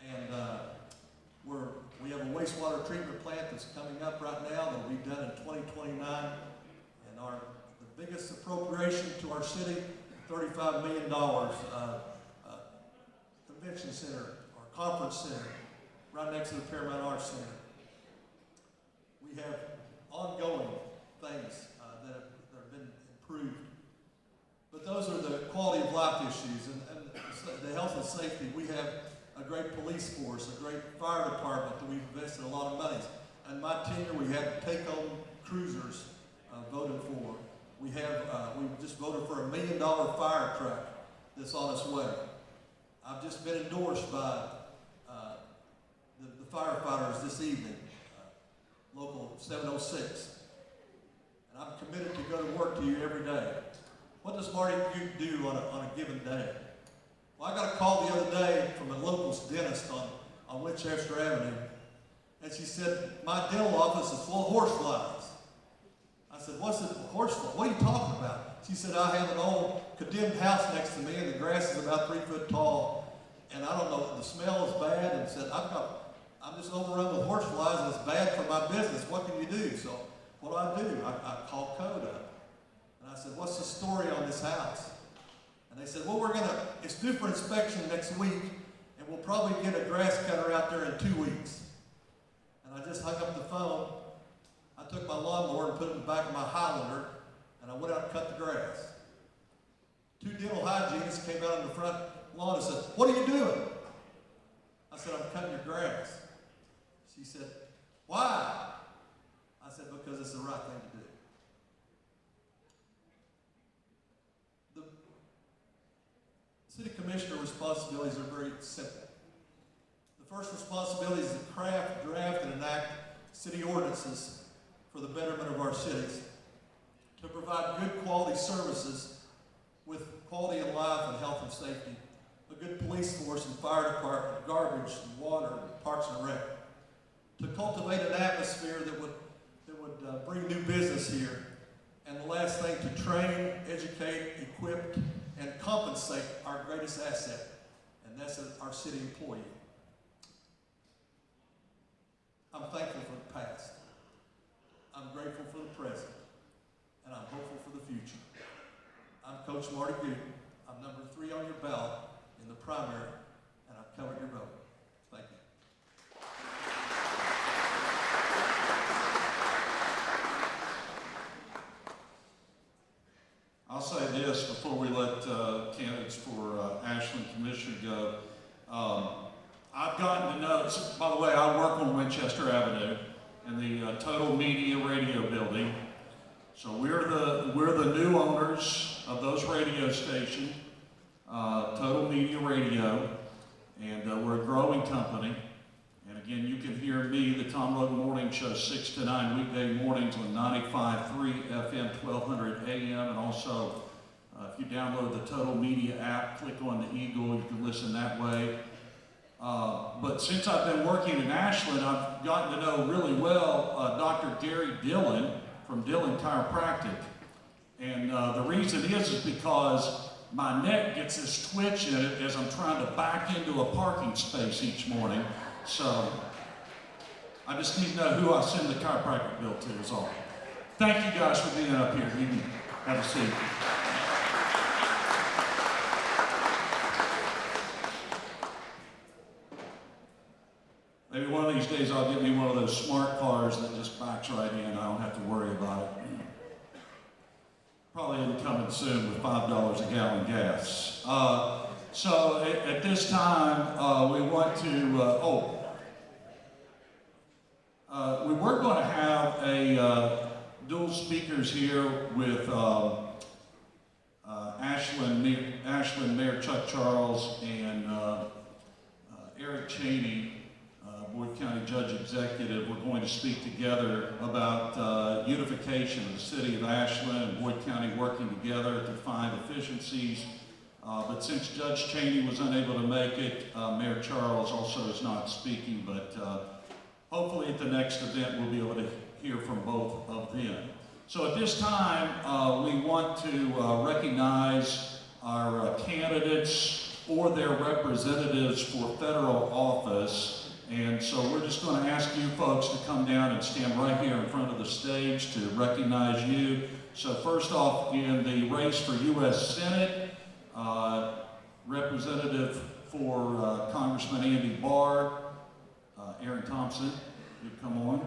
And we have a wastewater treatment plant that's coming up right now that'll be done in 2029. And the biggest appropriation to our city, $35 million convention center or conference center right next to the Paramount Arts Center. We have ongoing things that have been improved. But those are the quality of life issues and the health and safety. We have a great police force, a great fire department that we've invested a lot of money. In my tenure, we had take-home cruisers voted for. We just voted for $1 million fire truck that's on its way. I've just been endorsed by the firefighters this evening, Local 706. And I'm committed to go to work to you every day. What does Marty do on a given day? Well, I got a call the other day from a local dentist on Winchester Avenue, and she said, my dental office is full of horseflies. I said, what's a horsefly? What are you talking about? She said, I have an old condemned house next to me, and the grass is about 3 foot tall, and I don't know, the smell is bad, and said, I'm just overrun with horseflies, and it's bad for my business. What can you do? So what do? I called Code up, and I said, what's the story on this house. And they said, well, it's due for inspection next week, and we'll probably get a grass cutter out there in 2 weeks. And I just hung up the phone. I took my lawnmower and put it in the back of my Highlander, and I went out and cut the grass. 2 dental hygienists came out on the front lawn and said, what are you doing? I said, I'm cutting your grass. She said, why? I said, because it's the right thing to do. The city commissioner responsibilities are very simple. The first responsibility is to craft, draft, and enact city ordinances for the betterment of our cities, to provide good quality services with quality of life and health and safety, a good police force and fire department, garbage and water, and parks and rec, to cultivate an atmosphere that would bring new business here, and the last thing, to train, educate, equip, and compensate our greatest asset, and that's our city employee. I'm thankful for the past. I'm grateful for the present, and I'm hopeful for the future. I'm Coach Marty Gooden. I'm number 3 on your ballot in the primary, and I've covered your vote. Thank you. I'll say this before we let candidates for Ashland Commissioner go. I've gotten to know, so, by the way, I work on Winchester Avenue in the Total Media Radio building. So we're the new owners of those radio stations, Total Media Radio, and we're a growing company. And again, you can hear me, the Tom Roden Morning Show, 6 to 9 weekday mornings on 95.3 FM, 1200 AM, and also if you download the Total Media app, click on the eagle, you can listen that way. But since I've been working in Ashland, I've gotten to know really well Dr. Gary Dillon from Dillon Chiropractic. And the reason is because my neck gets this twitch in it as I'm trying to back into a parking space each morning. So I just need to know who I send the chiropractic bill to is all. Thank you guys for being up here. You can have a seat. Maybe one of these days I'll get me one of those smart cars that just backs right in. I don't have to worry about it. Probably isn't coming soon with $5 a gallon gas. So at this time, we want to, we were going to have a dual speakers here with Ashland Mayor Chuck Charles and Eric Cheney, Boyd County Judge Executive. We're going to speak together about unification of the city of Ashland and Boyd County working together to find efficiencies. But since Judge Cheney was unable to make it, Mayor Charles also is not speaking, but hopefully at the next event we'll be able to hear from both of them. So at this time, we want to recognize our candidates or their representatives for federal office. And so we're just going to ask you folks to come down and stand right here in front of the stage to recognize you. So first off, in the race for U.S. Senate, representative for Congressman Andy Barr, Aaron Thompson, you come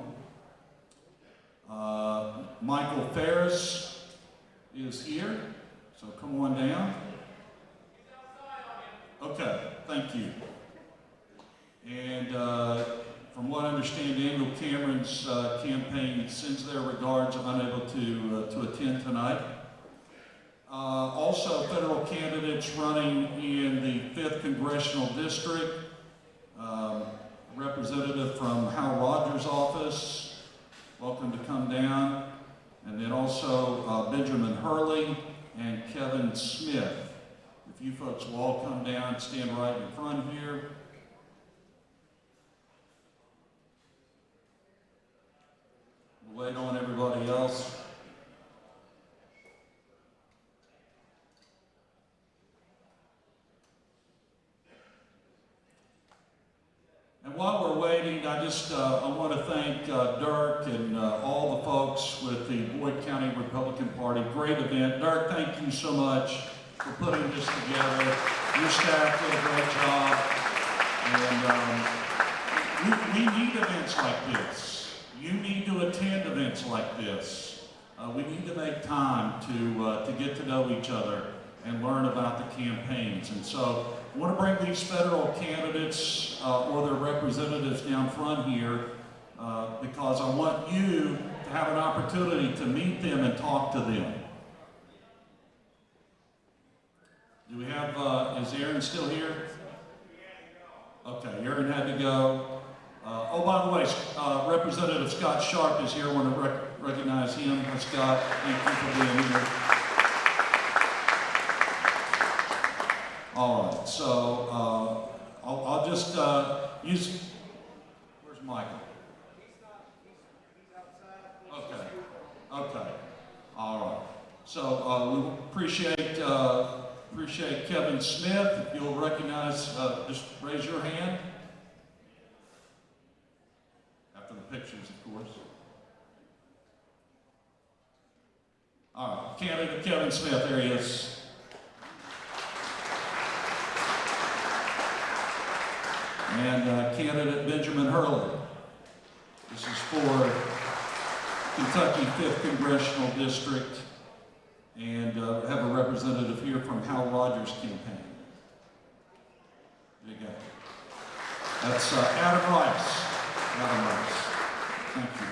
on. Michael Ferris is here, so come on down. Okay, thank you. And from what I understand, Daniel Cameron's campaign sends their regards, unable to attend tonight. Also, federal candidates running in the 5th Congressional District, representative from Hal Rogers' office, welcome to come down. And then also Benjamin Hurley and Kevin Smith. If you folks will all come down and stand right in front here. We'll wait on everybody else. And while we're waiting, moderating. I want to thank Dirk and all the folks with the Boyd County Republican Party. Great event. Dirk, thank you so much for putting this together. Your staff did a great job. And we need events like this. You need to attend events like this. We need to make time to get to know each other and learn about the campaigns. And so I want to bring these federal candidates or their representatives down front here because I want you to have an opportunity to meet them and talk to them. Do we have, is Aaron still here? Okay, Aaron had to go. Oh, by the way, Representative Scott Sharp is here. I want to recognize him. Scott, thank you for being here. All right, so I'll just use, where's Michael? Okay, all right. So we appreciate Kevin Smith. If you'll recognize, just raise your hand. After the pictures, of course. All right, candidate Kevin Smith, there he is. And candidate Benjamin Hurley. This is for Kentucky 5th Congressional District. And have a representative here from Hal Rogers' campaign. There you go. That's Adam Rice. Adam Rice. Thank you.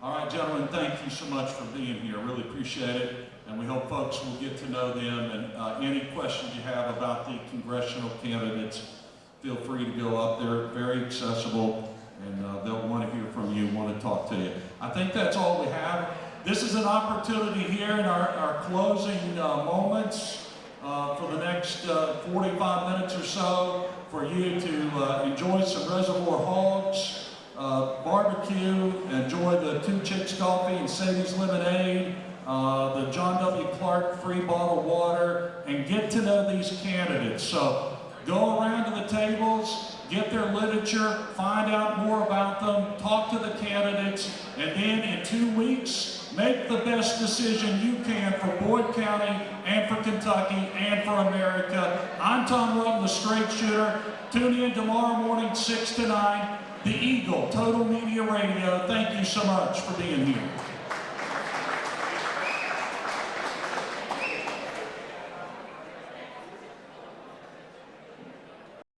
All right, gentlemen, thank you so much for being here. Really appreciate it. And we hope folks will get to know them. And any questions you have about the congressional candidates, feel free to go up there. Very accessible. And they'll want to hear from you, want to talk to you. I think that's all we have. This is an opportunity here in our closing moments for the next 45 minutes or so for you to enjoy some Reservoir Hogs, barbecue, enjoy the Two Chicks Coffee and Sadie's Lemonade, the John W. Clark free bottled water, and get to know these candidates. So go around to the tables, get their literature, find out more about them, talk to the candidates, and then in 2 weeks, make the best decision you can for Boyd County and for Kentucky and for America. I'm Tom Rutten, the Straight Shooter. Tune in tomorrow morning, 6 to 9, The Eagle, Total Media Radio. Thank you so much for being here.